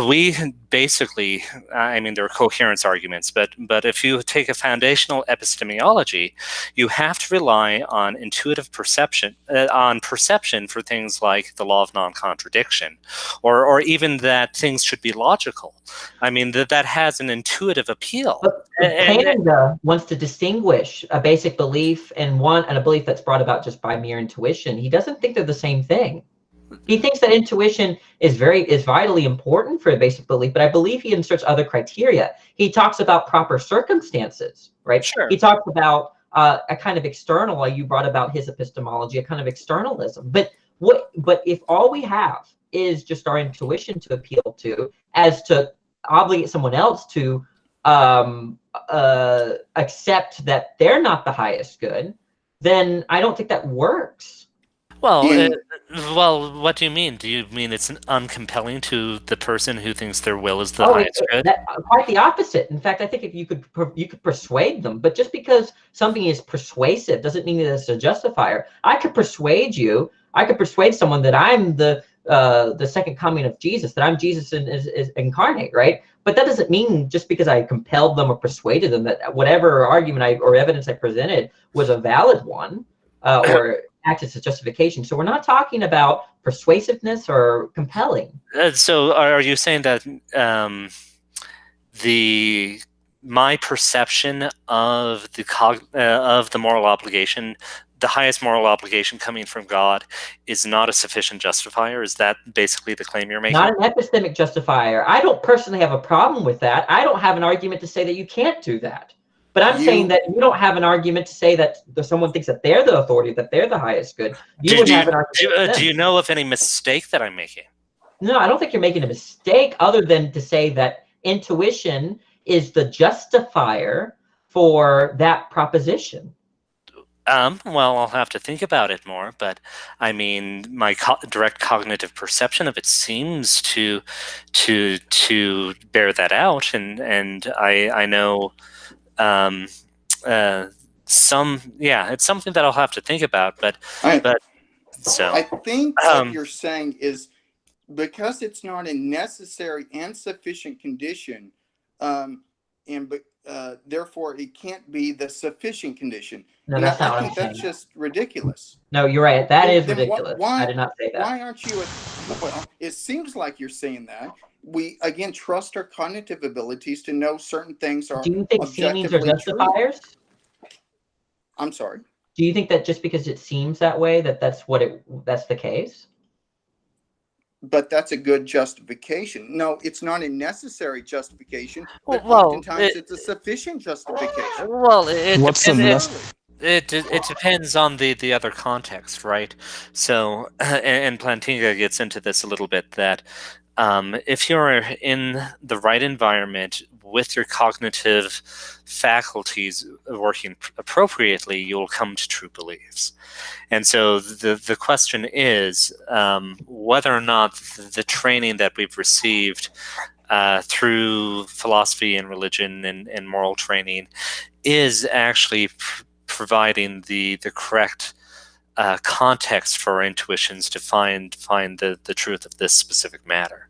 We basically, I mean, there are coherence arguments, but if you take a foundational epistemology, you have to rely on intuitive perception, for things like the law of non-contradiction, or even that things should be logical. I mean, that has an intuitive appeal. But Canada wants to distinguish a basic belief and a belief that's brought about just by mere intuition. He doesn't think they're the same thing. He thinks that intuition is vitally important for a basic belief, but I believe he inserts other criteria. He talks about proper circumstances, right? Sure. He talks about a kind of external. You brought about his epistemology, a kind of externalism. But if all we have is just our intuition to appeal to, as to obligate someone else to accept that they're not the highest good, then I don't think that works. Well, what do you mean? Do you mean it's uncompelling to the person who thinks their will is the highest good? Quite the opposite. In fact, I think if you could persuade them, but just because something is persuasive doesn't mean that it's a justifier. I could persuade someone that I'm the second coming of Jesus, that I'm Jesus is incarnate, right? But that doesn't mean just because I compelled them or persuaded them that whatever argument or evidence I presented was a valid one or acted as a justification. So we're not talking about persuasiveness or compelling. So are you saying that my perception of the moral obligation the highest moral obligation coming from God is not a sufficient justifier? Is that basically the claim you're making? Not an epistemic justifier. I don't personally have a problem with that. I don't have an argument to say that you can't do that. But I'm saying that you don't have an argument to say that someone thinks that they're the authority, that they're the highest good. You wouldn't have an argument. Do you know of any mistake that I'm making? No, I don't think you're making a mistake, other than to say that intuition is the justifier for that proposition. Well, I'll have to think about it more, but I mean, my direct cognitive perception of it seems to bear that out, and I know it's something that I'll have to think about, so I think what you're saying is, because it's not a necessary and sufficient condition, therefore it can't be the sufficient condition. No, that's not what I'm saying. That's just ridiculous. No, you're right. That is ridiculous. I did not say that. Why aren't you? Well, it seems like you're saying that. We again trust our cognitive abilities to know certain things are. Do you think seemings are justifiers? I'm sorry. Do you think that just because it seems that way, that's the case? But that's a good justification. No, it's not a necessary justification. But well, oftentimes it's a sufficient justification. Well, it depends on the other context, right? So, and Plantinga gets into this a little bit, that if you're in the right environment with your cognitive faculties working appropriately, you'll come to true beliefs. And so the question is whether or not the training that we've received through philosophy and religion and moral training is actually providing the correct context for our intuitions to find the truth of this specific matter.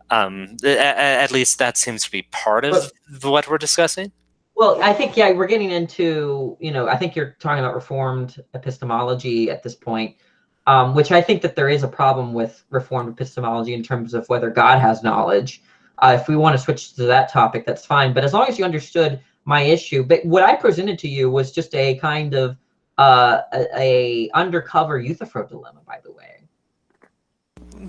At least that seems to be part of what we're discussing. Well, I think, yeah, we're getting into, I think you're talking about Reformed epistemology at this point, which I think that there is a problem with Reformed epistemology in terms of whether God has knowledge. If we want to switch to that topic, that's fine. But as long as you understood my issue, but what I presented to you was just a kind of a undercover Euthyphro dilemma, by the way.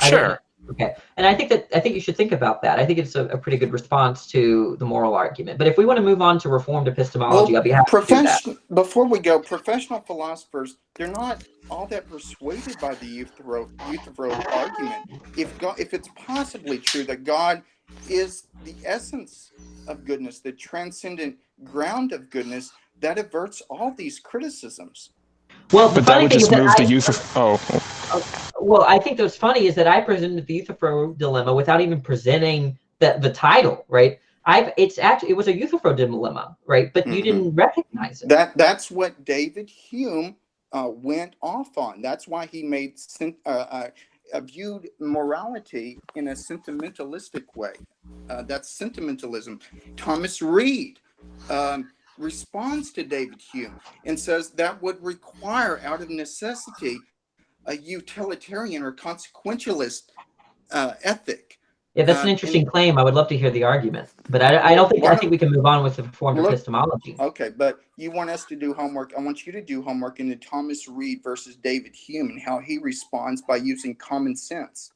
Sure. Okay, and I think you should think about that. I think it's a pretty good response to the moral argument. But if we want to move on to Reformed epistemology, I'll be happy to do that. Before we go, professional philosophers, they're not all that persuaded by the Euthyphro argument. If it's possibly true that God is the essence of goodness, the transcendent ground of goodness, that averts all these criticisms. Well, but that would just move the Euthyphro. Well, I think what's funny is that I presented the Euthyphro dilemma without even presenting the title, right? It was a Euthyphro dilemma, right? But you didn't recognize it. That's what David Hume went off on. That's why he viewed morality in a sentimentalistic way. That's sentimentalism. Thomas Reid responds to David Hume and says that would require, out of necessity, a utilitarian or consequentialist ethic. Yeah, that's an interesting claim. I would love to hear the argument, but I think we can move on with the Reformed epistemology. Okay, but you want us to do homework. I want you to do homework into Thomas Reid versus David Hume and how he responds by using common sense.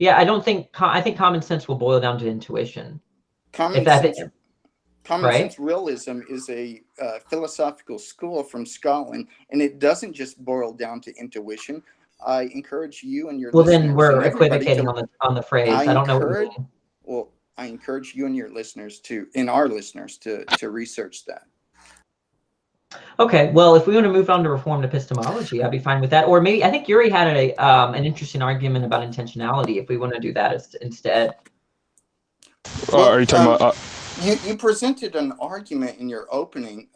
Yeah, I think common sense will boil down to intuition. Common sense realism is a philosophical school from Scotland, and it doesn't just boil down to intuition. I encourage you and your listeners. Well, then we're equivocating on the phrase. I don't know what you mean. Well, I encourage you and your listeners our listeners to research that. Okay, well, if we want to move on to Reformed epistemology, I'd be fine with that. Or maybe, I think Yuri had an interesting argument about intentionality, if we want to do that instead. Are you talking about... You presented an argument in your opening.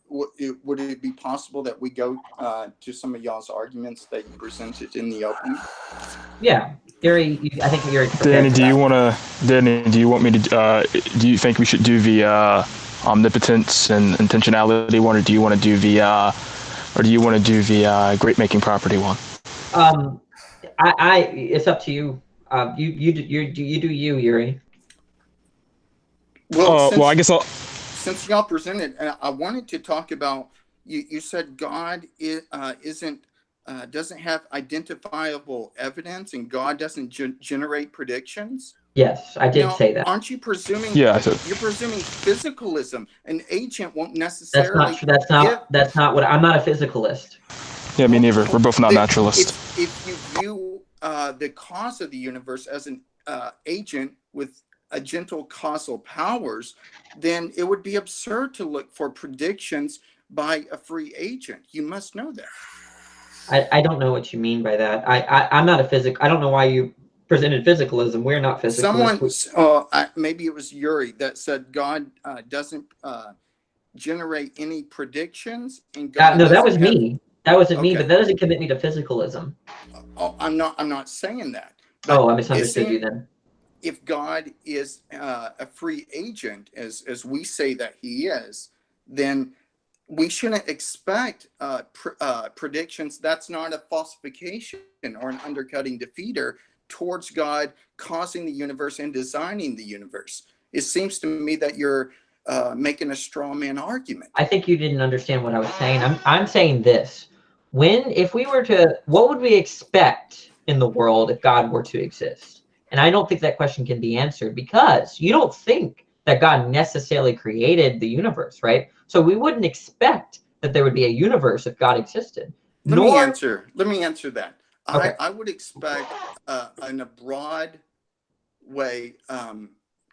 Would it be possible that we go to some of y'all's arguments that you presented in the opening? Yeah, Yuri. I think Yuri. Danny, do you want me to? Do you think we should do the omnipotence and intentionality one, or do you want to do the great making property one? It's up to you. You do you, Yuri. Well, I guess since y'all presented, and I wanted to talk about You said God isn't doesn't have identifiable evidence, and God doesn't generate predictions. Yes, I did Now, say that. aren't you presuming Yeah, so, you're presuming physicalism? An agent won't That's not necessarily true. That's give. not. That's not what. I'm not a physicalist. yeah, me neither. We're both not The, naturalists. if you view the cause of the universe as an agent with a gentle causal powers, then it would be absurd to look for predictions by a free agent. You must know that. I don't know what you mean by that. I'm not a physic. I don't know why you presented physicalism. We're not Someone, physicalists. maybe it was Yuri, that said God doesn't generate any predictions, and God No, that doesn't was have. me. That wasn't me, but Okay, that doesn't commit me to physicalism. oh, I'm not saying that, Oh, but I it misunderstood you seems then. if God is a free agent, as we say that He is, then we shouldn't expect predictions. That's not a falsification or an undercutting defeater towards God causing the universe and designing the universe. It seems to me that you're making a straw man argument. I think you didn't understand what I was saying. I'm saying this. If we were to, what would we expect in the world if God were to exist? And I don't think that question can be answered because you don't think that God necessarily created the universe, right? So we wouldn't expect that there would be a universe if God existed. Let me Nor, answer that. okay, I would expect in a broad way,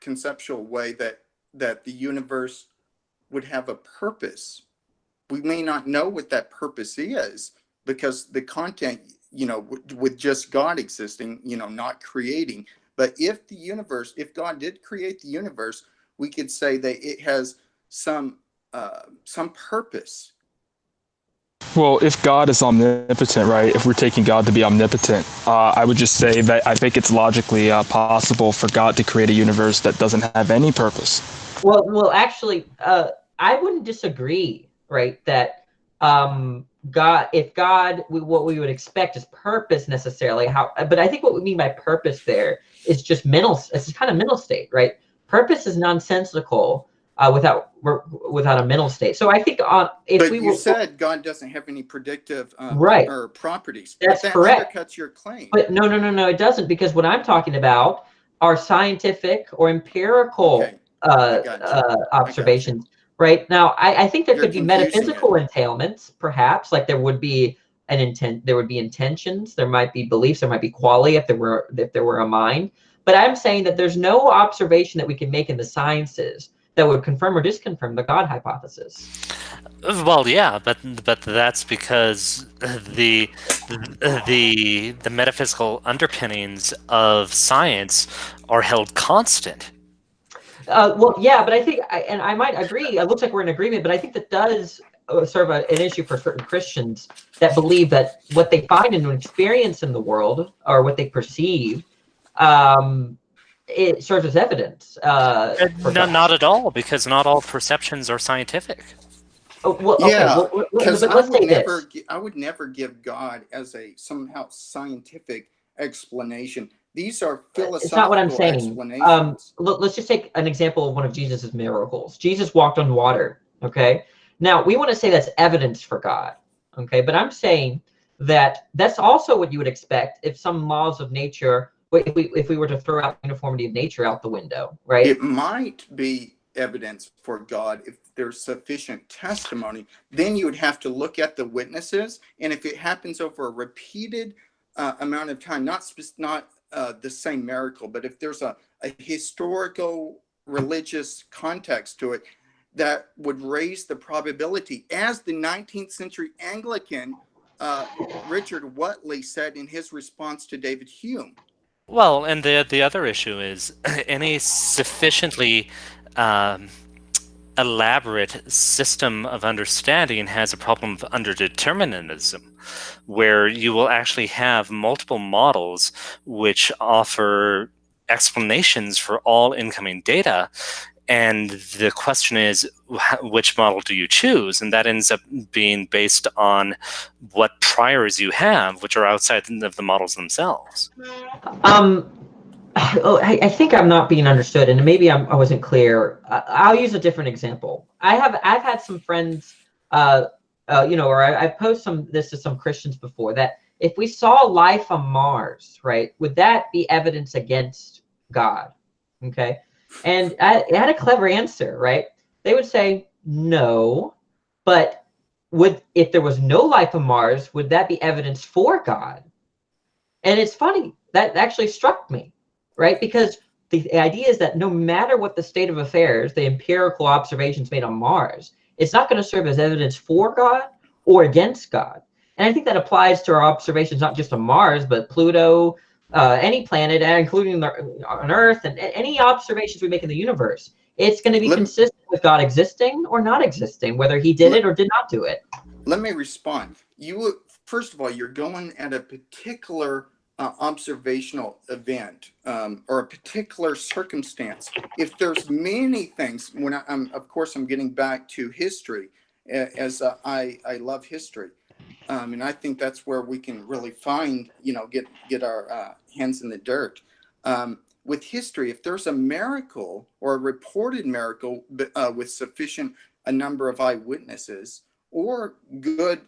conceptual way, that the universe would have a purpose. We may not know what that purpose is because the content, with just God existing, not creating. But if God did create the universe, we could say that it has some purpose. Well, if God is omnipotent, right? If we're taking God to be omnipotent, I would just say that I think it's logically possible for God to create a universe that doesn't have any purpose. well, actually, I wouldn't disagree, right? That what we would expect is purpose necessarily. But I think what we mean by purpose there is just mental. It's kind of mental state, right? Purpose is nonsensical without a mental state. So I think if But we you were said God doesn't have any predictive right, or properties, but that's that correct. undercuts your claim. But no, it doesn't, because what I'm talking about are scientific or empirical Okay, I got you. I got you. observations. Right now, I think there You're could be confusing it. metaphysical entailments, perhaps, like there would be an intent, there would be intentions, there might be beliefs, there might be qualia if there were a mind. But I'm saying that there's no observation that we can make in the sciences that would confirm or disconfirm the God hypothesis. Well, yeah, but that's because the metaphysical underpinnings of science are held constant. Well, yeah, but I think, and I might agree, it looks like we're in agreement, but I think that does serve an issue for certain Christians that believe that what they find and experience in the world, or what they perceive, it serves as evidence for No, God. not at all, because not all perceptions are scientific. Oh, well, okay, Yeah, because but let's say this. I would never give God as a somehow scientific explanation. These are It's not what I'm philosophical saying. explanations. Let's just take an example of one of Jesus's miracles. Jesus walked on water. Okay. Now we want to say that's evidence for God. Okay, but I'm saying that that's also what you would expect if some laws of nature, if we were to throw out uniformity of nature out the window, right? It might be evidence for God if there's sufficient testimony. Then you would have to look at the witnesses, and if it happens over a repeated amount of time, not the same miracle, but if there's a historical religious context to it, that would raise the probability, as the 19th century Anglican Richard Whatley said in his response to David Hume. Well, and the other issue is any sufficiently um, elaborate system of understanding has a problem of underdeterminism, where you will actually have multiple models which offer explanations for all incoming data. And the question is, which model do you choose? And that ends up being based on what priors you have, which are outside of the models themselves. I think I'm not being understood, and maybe I wasn't clear. I'll use a different example. I've had some friends or I posed this to some Christians before, that if we saw life on Mars, right, would that be evidence against God? Okay. And I had a clever answer, right? They would say no, but if there was no life on Mars, would that be evidence for God? And it's funny, that actually struck me, right? Because the idea is that no matter what the state of affairs, the empirical observations made on Mars, it's not going to serve as evidence for God or against God. And I think that applies to our observations, not just on Mars, but Pluto, any planet, including on Earth, and any observations we make in the universe. It's going to be consistent with God existing or not existing, whether he did it or did not do it. Let me respond. First of all, you're going at a particular observational event or a particular circumstance. If there's many things, of course, I'm getting back to history, as I love history, and I think that's where we can really find, get our hands in the dirt. With history, if there's a miracle or a reported miracle with sufficient a number of eyewitnesses, or good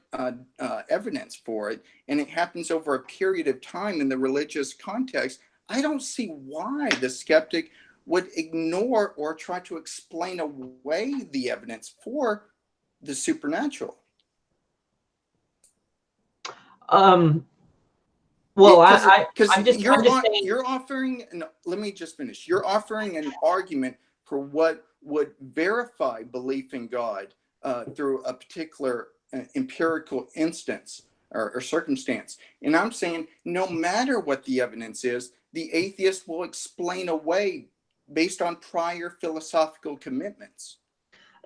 evidence for it, and it happens over a period of time in the religious context, I don't see why the skeptic would ignore or try to explain away the evidence for the supernatural. Well, because you're offering. No, let me just finish. You're offering an argument for what would verify belief in God through a particular empirical instance or circumstance. And I'm saying no matter what the evidence is, the atheist will explain away based on prior philosophical commitments.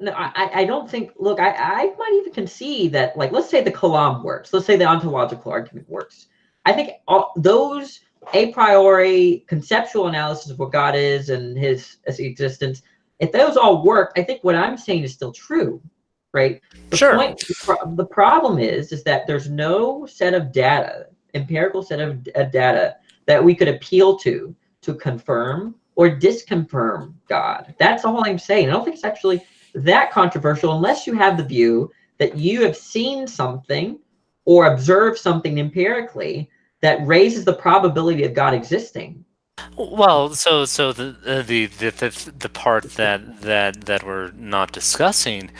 No, I don't think, look, I might even concede that, like, let's say the Kalam works. Let's say the ontological argument works. I think those a priori conceptual analysis of what God is and his existence, if those all work, I think what I'm saying is still true, right? The problem is that there's no set of data, empirical set of data that we could appeal to confirm or disconfirm God. That's all I'm saying. I don't think it's actually that controversial unless you have the view that you have seen something or observed something empirically that raises the probability of God existing. Well, so the part that we're not discussing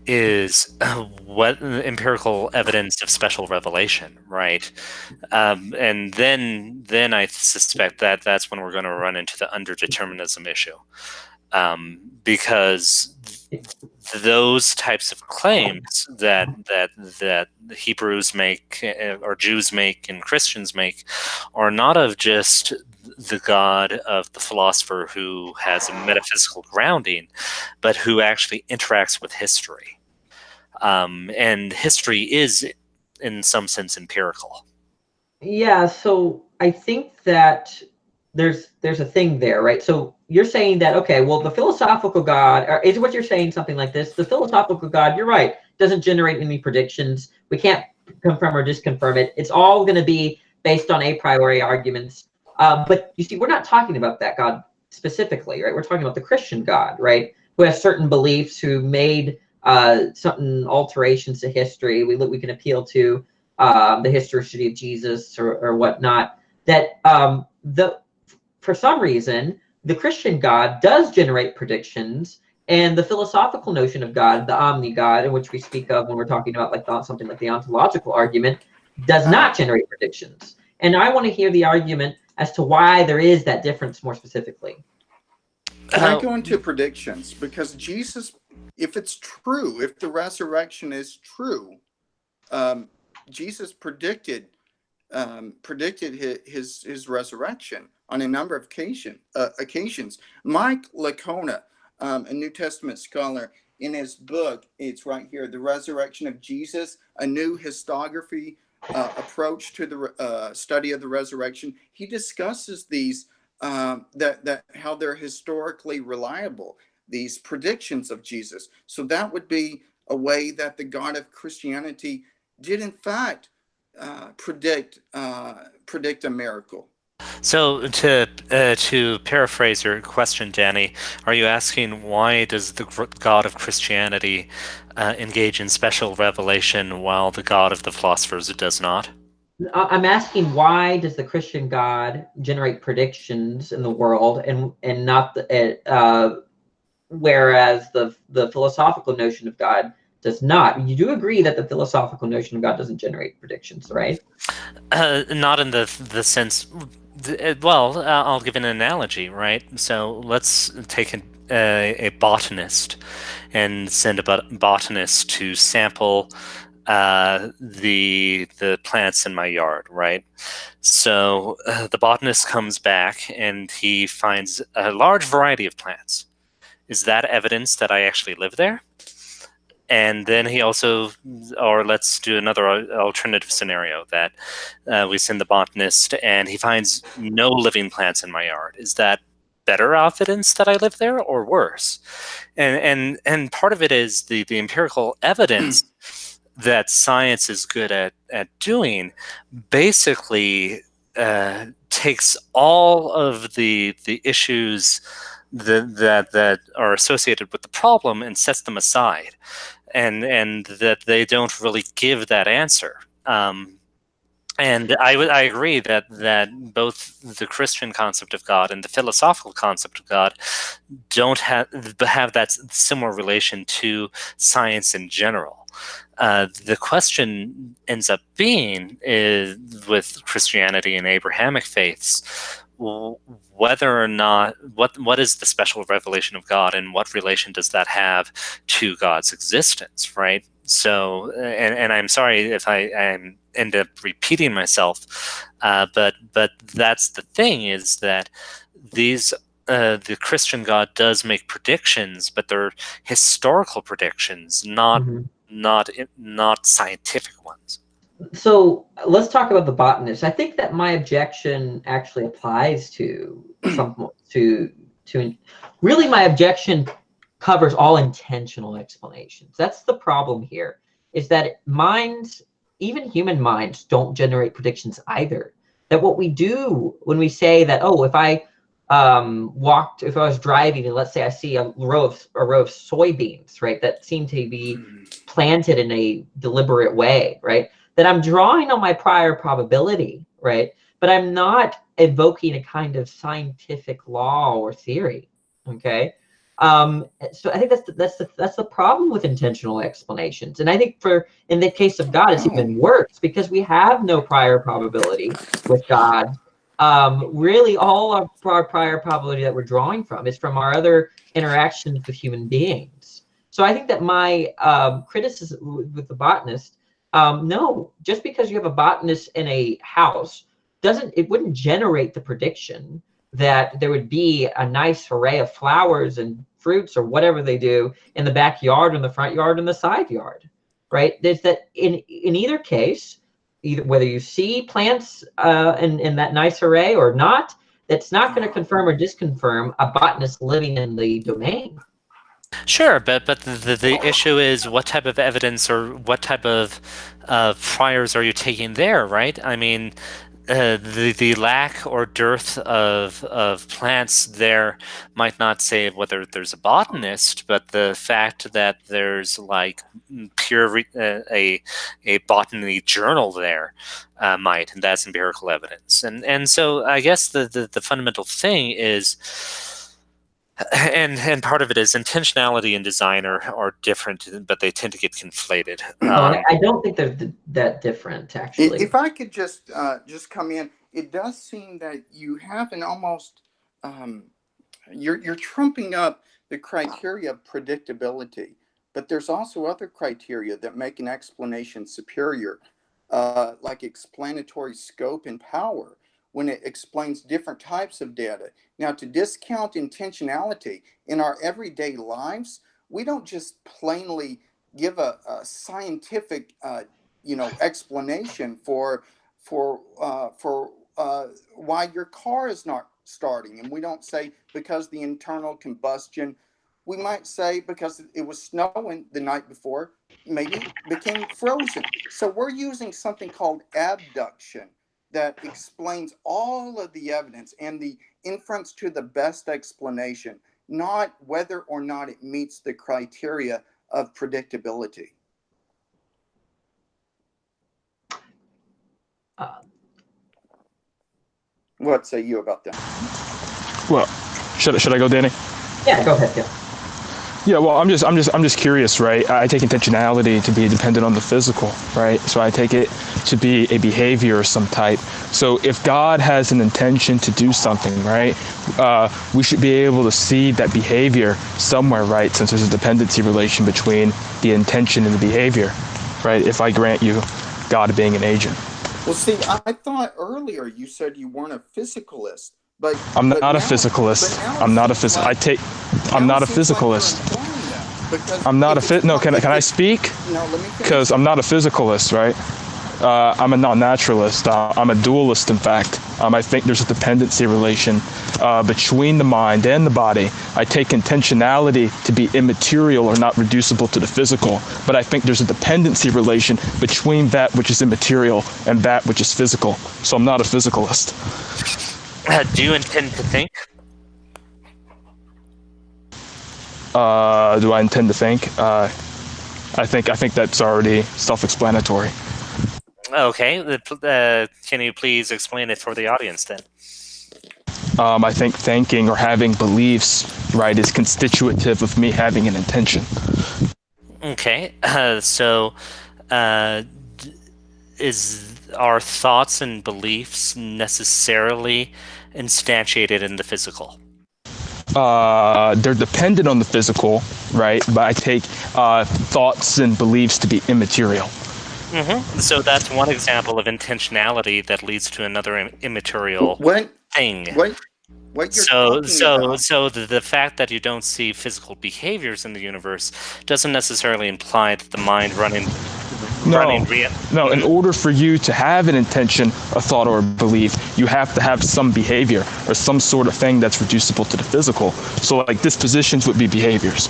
is what empirical evidence of special revelation, right? And then I suspect that that's when we're going to run into the underdeterminism issue, because those types of claims that Hebrews make or Jews make and Christians make are not of just the God of the philosopher who has a metaphysical grounding, but who actually interacts with history. And history is, in some sense, empirical. Yeah, so I think that there's a thing there, right? So you're saying that, okay, well, the philosophical God, or is what you're saying something like this? The philosophical God, you're right, doesn't generate any predictions. We can't confirm or disconfirm it. It's all going to be based on a priori arguments. But you see, we're not talking about that God specifically, right? We're talking about the Christian God, right? Who has certain beliefs, who made certain alterations to history. We can appeal to the historicity of Jesus or whatnot. That for some reason, the Christian God does generate predictions, and the philosophical notion of God, the omni-God, in which we speak of when we're talking about something like the ontological argument, does not generate predictions. And I want to hear the argument as to why there is that difference more specifically. Can I go into predictions? Because Jesus, if it's true, if the resurrection is true, Jesus predicted his resurrection on a number of occasions. Mike Licona, a New Testament scholar, in his book, it's right here, The Resurrection of Jesus, a new historiography approach to the study of the resurrection. He discusses these, that how they're historically reliable, these predictions of Jesus. So that would be a way that the God of Christianity did in fact predict a miracle. So to paraphrase your question, Danny, are you asking why does the God of Christianity engage in special revelation while the God of the philosophers does not? I'm asking, why does the Christian God generate predictions in the world and not whereas the philosophical notion of God does not? You do agree that the philosophical notion of God doesn't generate predictions, right? Not in the sense. Well, I'll give an analogy, right? So let's take a botanist and send a botanist to sample the plants in my yard, right? So the botanist comes back and he finds a large variety of plants. Is that evidence that I actually live there? And then he also, or let's do another alternative scenario that we send the botanist and he finds no living plants in my yard. Is that better evidence that I live there or worse? And part of it is the empirical evidence that science is good at doing basically takes all of the issues that are associated with the problem and sets them aside, and that they don't really give that answer. And I agree that both the Christian concept of God and the philosophical concept of God don't have that similar relation to science in general. The question ends up being is, with Christianity and Abrahamic faiths, whether or not what is the special revelation of God and what relation does that have to God's existence, right? So, and I'm sorry if I end up repeating myself, but that's the thing, is that these the Christian God does make predictions, but they're historical predictions, Mhm. not scientific ones. So let's talk about the botanist. I think that my objection actually applies to some to really, my objection covers all intentional explanations. That's the problem here, is that minds, even human minds, don't generate predictions either. That what we do when we say that, oh, if I if I was driving and let's say I see a row of soybeans, right, that seem to be planted in a deliberate way, right, that I'm drawing on my prior probability, right, but I'm not evoking a kind of scientific law or theory. Okay. So I think that's the problem with intentional explanations. And I think in the case of God, it's even worse because we have no prior probability with God. Really, all of our prior probability that we're drawing from is from our other interactions with human beings. So I think that my criticism with the botanist, no, just because you have a botanist in a house it wouldn't generate the prediction that there would be a nice array of flowers and fruits or whatever they do in the backyard, in the front yard, in the side yard, right? There's that in either case, either whether you see plants in that nice array or not, that's not going to confirm or disconfirm a botanist living in the domain. Sure, but the issue is what type of evidence or what type of priors are you taking there, right? I mean, the lack or dearth of plants there might not say whether there's a botanist, but the fact that there's like a botany journal there might, and that's empirical evidence. And so I guess the fundamental thing is. And part of it is intentionality and design are different, but they tend to get conflated. No, I don't think they're that different, actually. If I could just come in, it does seem that you have an almost you're trumping up the criteria of predictability, but there's also other criteria that make an explanation superior, like explanatory scope and power when it explains different types of data. Now, to discount intentionality in our everyday lives, we don't just plainly give a scientific, explanation for why your car is not starting, and we don't say because the internal combustion. We might say because it was snowing the night before, maybe became frozen. So we're using something called abduction that explains all of the evidence and the inference to the best explanation, not whether or not it meets the criteria of predictability. What say you about that? Well, should I go, Danny? Yeah, go ahead. Yeah. Yeah, well, I'm just curious, right? I take intentionality to be dependent on the physical, right? So I take it to be a behavior of some type. So if God has an intention to do something, right, we should be able to see that behavior somewhere, right? Since there's a dependency relation between the intention and the behavior, right? If I grant you God being an agent. Well, see, I thought earlier you said you weren't a physicalist, but I'm but not a now, physicalist. but now I'm it not a seems phys. like I'm now not it a seems like you're physicalist. implying that because I'm not if a it's no. Can I if speak? no, let me finish. Because I'm not a physicalist, right? I'm a non-naturalist. I'm a dualist, in fact. I think there's a dependency relation between the mind and the body. I take intentionality to be immaterial or not reducible to the physical, but I think there's a dependency relation between that which is immaterial and that which is physical. So I'm not a physicalist. Do you intend to think? Do I intend to think? I think that's already self-explanatory. Okay. Can you please explain it for the audience then? I think thinking or having beliefs, right, is constitutive of me having an intention. Okay. Are thoughts and beliefs necessarily instantiated in the physical? They're dependent on the physical, right? But I take thoughts and beliefs to be immaterial. So that's one example of intentionality that leads to another immaterial thing. What you're talking about? So the fact that you don't see physical behaviors in the universe doesn't necessarily imply that the mind running. No, in order for you to have an intention, a thought, or a belief, you have to have some behavior or some sort of thing that's reducible to the physical. So, like, dispositions would be behaviors.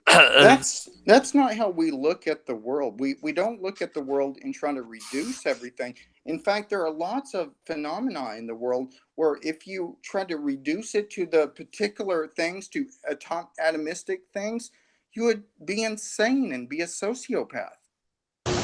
That's not how we look at the world. We don't look at the world and try to reduce everything. In fact, there are lots of phenomena in the world where if you try to reduce it to the particular things, to atomistic things, you would be insane and be a sociopath.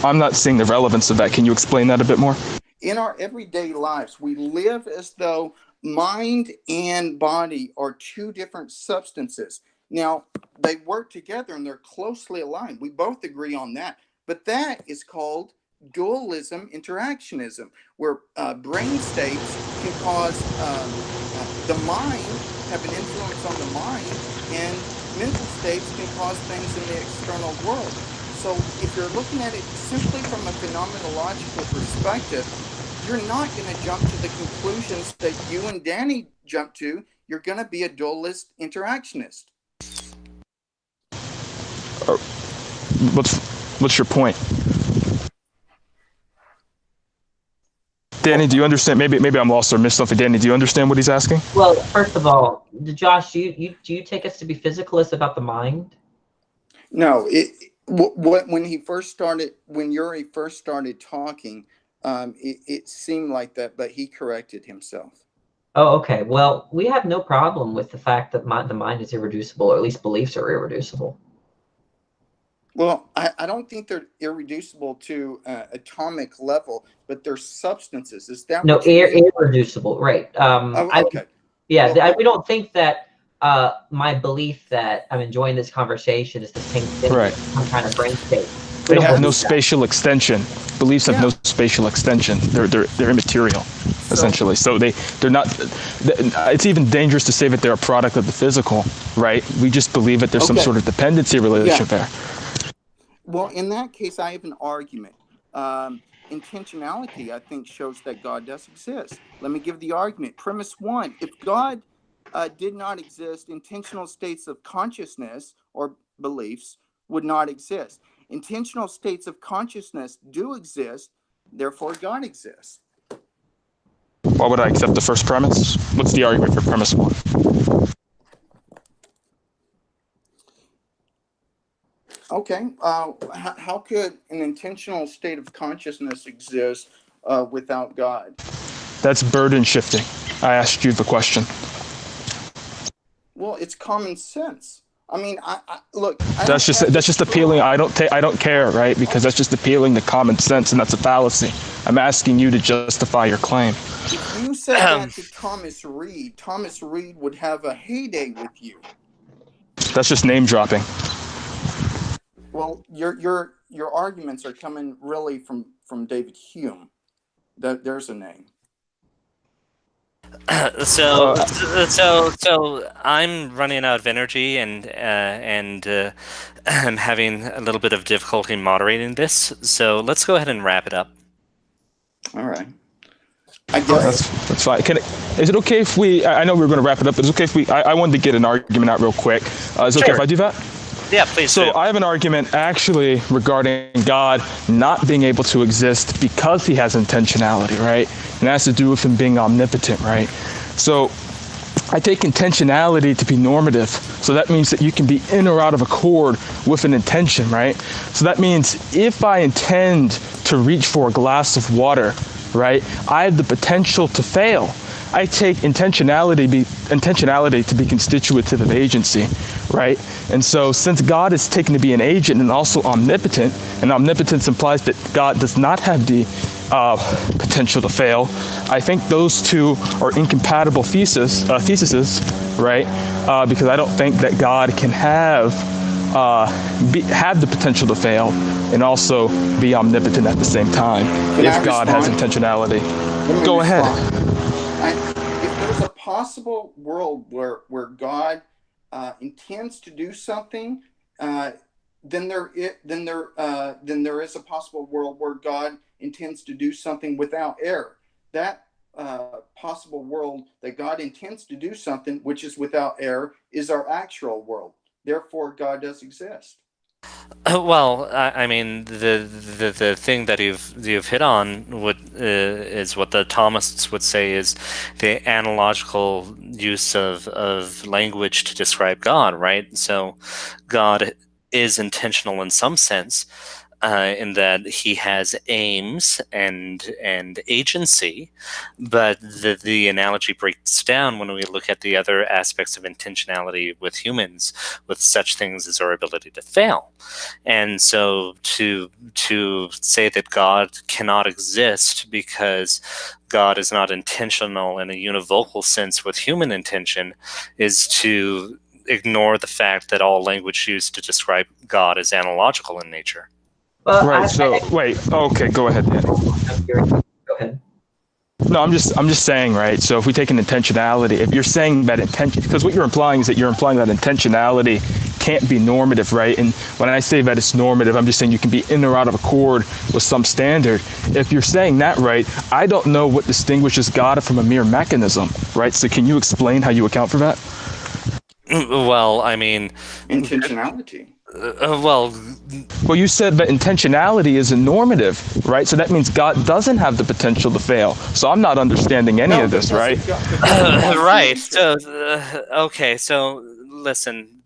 I'm not seeing the relevance of that. Can you explain that a bit more? In our everyday lives, we live as though mind and body are two different substances. Now, they work together and they're closely aligned. We both agree on that. But that is called dualism interactionism, where brain states can cause the mind, have an influence on the mind, and mental states can cause things in the external world. So if you're looking at it simply from a phenomenological perspective, you're not going to jump to the conclusions that you and Danny jumped to. You're going to be a dualist interactionist. What's your point? Danny, do you understand? Maybe I'm lost or missed something. Danny, do you understand what he's asking? Well, first of all, Josh, do you take us to be physicalists about the mind? No, when Yuri first started talking, it seemed like that, but he corrected himself. Oh, okay. Well, we have no problem with the fact that the mind is irreducible, or at least beliefs are irreducible. Well, I don't think they're irreducible to atomic level, but they're substances. Is that no what you mean? irreducible? Right. Okay. We don't think that my belief that I'm enjoying this conversation is the same thing Right. as some kind of brain state. They have no spatial extension. Beliefs have no spatial extension. They're immaterial, essentially. So they're not. It's even dangerous to say that they're a product of the physical, right? We just believe that there's some sort of dependency relationship there. Well, in that case, I have an argument. Intentionality, I think, shows that God does exist. Let me give the argument. Premise one: if God did not exist, intentional states of consciousness or beliefs would not exist. Intentional states of consciousness do exist, therefore God exists. Why would I accept the first premise? What's the argument for premise one? Okay. How could an intentional state of consciousness exist without God? That's burden shifting. I asked you the question. Well, it's common sense. I mean, look. That's just appealing. I don't care, right? Because that's just appealing to common sense, and that's a fallacy. I'm asking you to justify your claim. If you said that to Thomas Reed would have a heyday with you. That's just name dropping. Well, your arguments are coming really from David Hume. There's a name. So I'm running out of energy, and I'm having a little bit of difficulty moderating this. So let's go ahead and wrap it up. All right. I guess that's fine. Is it okay if we? I know we were going to wrap it up, but is it okay if we? I wanted to get an argument out real quick. Is it okay if I do that? Yeah, please. So I have an argument actually regarding God not being able to exist because he has intentionality, right? And that has to do with him being omnipotent, right? So I take intentionality to be normative. So that means that you can be in or out of accord with an intention, right? So that means if I intend to reach for a glass of water, right, I have the potential to fail. I take intentionality to be constitutive of agency, right? And so since God is taken to be an agent and also omnipotent, and omnipotence implies that God does not have the potential to fail, I think those two are incompatible theses, right? Because I don't think that God can have the potential to fail and also be omnipotent at the same time if God has intentionality. Go ahead. If there's a possible world where God intends to do something, then there is a possible world where God intends to do something without error. That possible world that God intends to do something which is without error is our actual world. Therefore, God does exist. Well, I mean, the thing that you've hit on is what the Thomists would say is the analogical use of language to describe God, right? So God is intentional in some sense, in that he has aims and agency, but the analogy breaks down when we look at the other aspects of intentionality with humans, with such things as our ability to fail. And so to say that God cannot exist because God is not intentional in a univocal sense with human intention is to ignore the fact that all language used to describe God is analogical in nature. Well, right. Wait. Okay. Go ahead, Dan. Go ahead. No, I'm just saying, right? So if we take an intentionality, if you're saying that intention, because what you're implying is that you're implying that intentionality can't be normative, right? And when I say that it's normative, I'm just saying you can be in or out of accord with some standard. If you're saying that, right, I don't know what distinguishes God from a mere mechanism, right? So can you explain how you account for that? Well, I mean, intentionality. Well, you said that intentionality is a normative, right? So that means God doesn't have the potential to fail. So I'm not understanding any of this, right? Right. So, okay. So listen,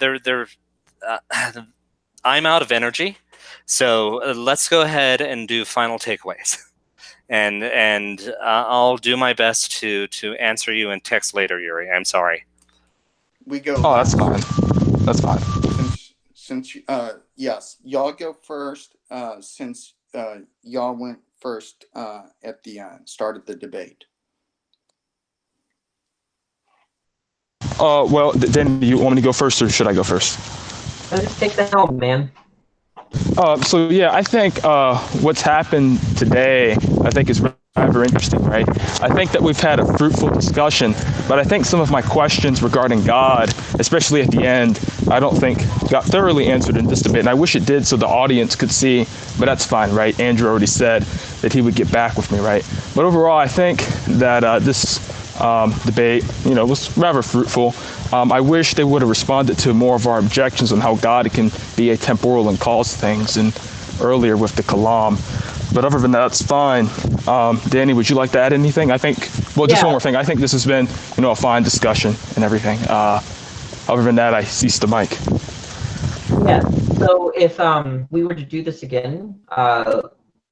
I'm out of energy. So let's go ahead and do final takeaways, and I'll do my best to answer you in text later, Yuri. I'm sorry. We go. Oh, that's fine. That's fine. Since yes, y'all go first. Since y'all went first at the start of the debate. Well, then you want me to go first, or should I go first? Let's take the helm, man. So yeah, I think what's happened today, I think is rather interesting, right? I think that we've had a fruitful discussion, but I think some of my questions regarding God, especially at the end, I don't think got thoroughly answered in this debate, and I wish it did so the audience could see, but that's fine, right? Andrew already said that he would get back with me, right? But overall, I think that this debate, was rather fruitful. I wish they would have responded to more of our objections on how God can be atemporal and cause things, and earlier with the kalam. But other than that, it's fine. Danny, would you like to add anything? I think, just one more thing. I think this has been, a fine discussion and everything. Other than that, I cease the mic. Yeah. So if we were to do this again,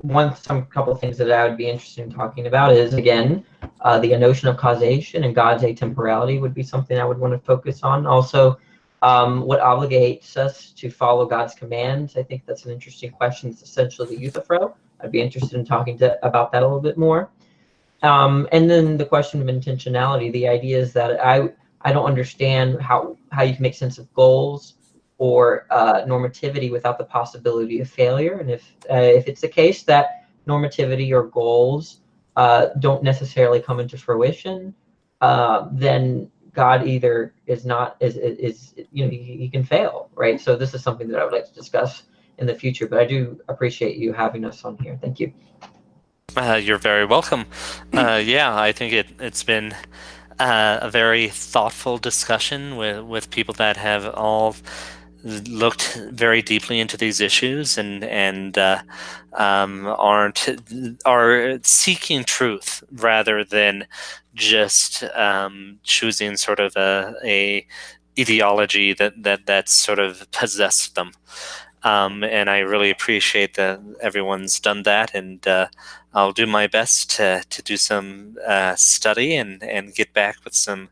some couple of things that I would be interested in talking about is, again, the notion of causation and God's atemporality would be something I would want to focus on. Also, what obligates us to follow God's commands. I think that's an interesting question. It's essentially the euthyphro. I'd be interested in talking about that a little bit more. And then the question of intentionality. The idea is that I don't understand how you can make sense of goals or normativity without the possibility of failure. And if it's the case that normativity or goals don't necessarily come into fruition, then God either is not he can fail, right? So this is something that I would like to discuss in the future. But I do appreciate you having us on here. Thank you. You're very welcome. Yeah, I think it's been a very thoughtful discussion with people that have all looked very deeply into these issues and are seeking truth rather than just choosing sort of a ideology that sort of possessed them. And I really appreciate that everyone's done that, and I'll do my best to do some study and get back with some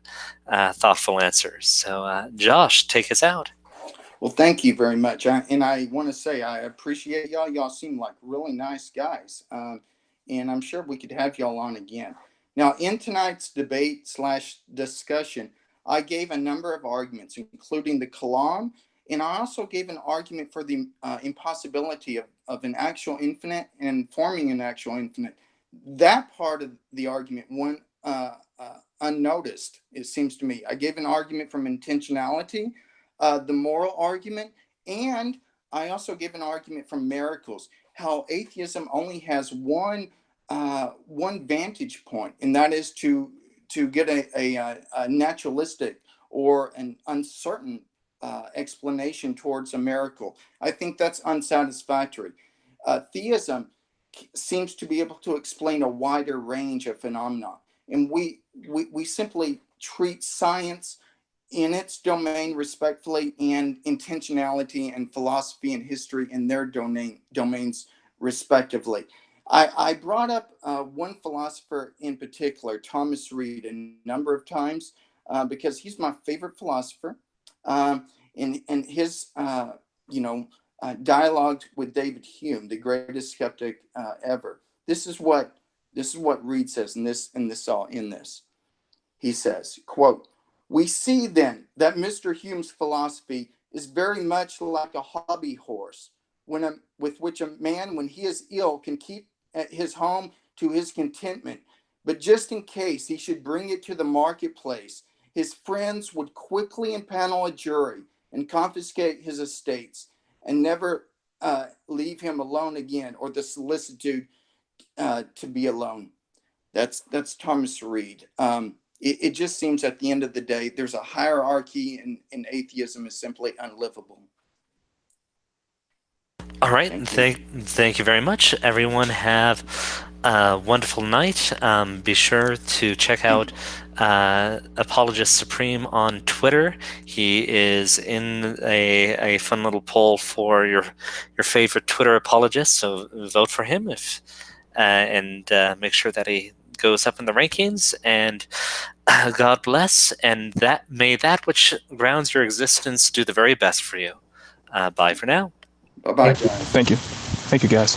thoughtful answers. So, Josh, take us out. Well, thank you very much. And I want to say I appreciate y'all. Y'all seem like really nice guys. And I'm sure we could have y'all on again. Now, in tonight's debate / discussion, I gave a number of arguments, including the Kalam, and I also gave an argument for the impossibility of an actual infinite and forming an actual infinite. That part of the argument went unnoticed, it seems to me. I gave an argument from intentionality, the moral argument, and I also give an argument from miracles, how atheism only has one vantage point, and that is to get a naturalistic or an uncertain explanation towards a miracle. I think that's unsatisfactory. Theism seems to be able to explain a wider range of phenomena, and we simply treat science in its domain respectfully, and intentionality and philosophy and history in their domains respectively. I brought up one philosopher in particular, Thomas Reid, a number of times because he's my favorite philosopher. And his dialogue with David Hume, the greatest skeptic ever. This is what Reid says in this. He says, quote, "We see then that Mr. Hume's philosophy is very much like a hobby horse, with which a man, when he is ill, can keep at his home to his contentment. But just in case he should bring it to the marketplace, his friends would quickly impanel a jury and confiscate his estates, and never leave him alone again, or the solicitude to be alone." That's Thomas Reid. It just seems at the end of the day, there's a hierarchy, and atheism is simply unlivable. All right. Thank you very much. Everyone have a wonderful night. Be sure to check out Apologist Supreme on Twitter. He is in a fun little poll for your favorite Twitter apologist. So vote for him and make sure that he goes up in the rankings. And God bless. And may that which grounds your existence do the very best for you. Bye for now. Bye-bye, guys. Thank you, guys.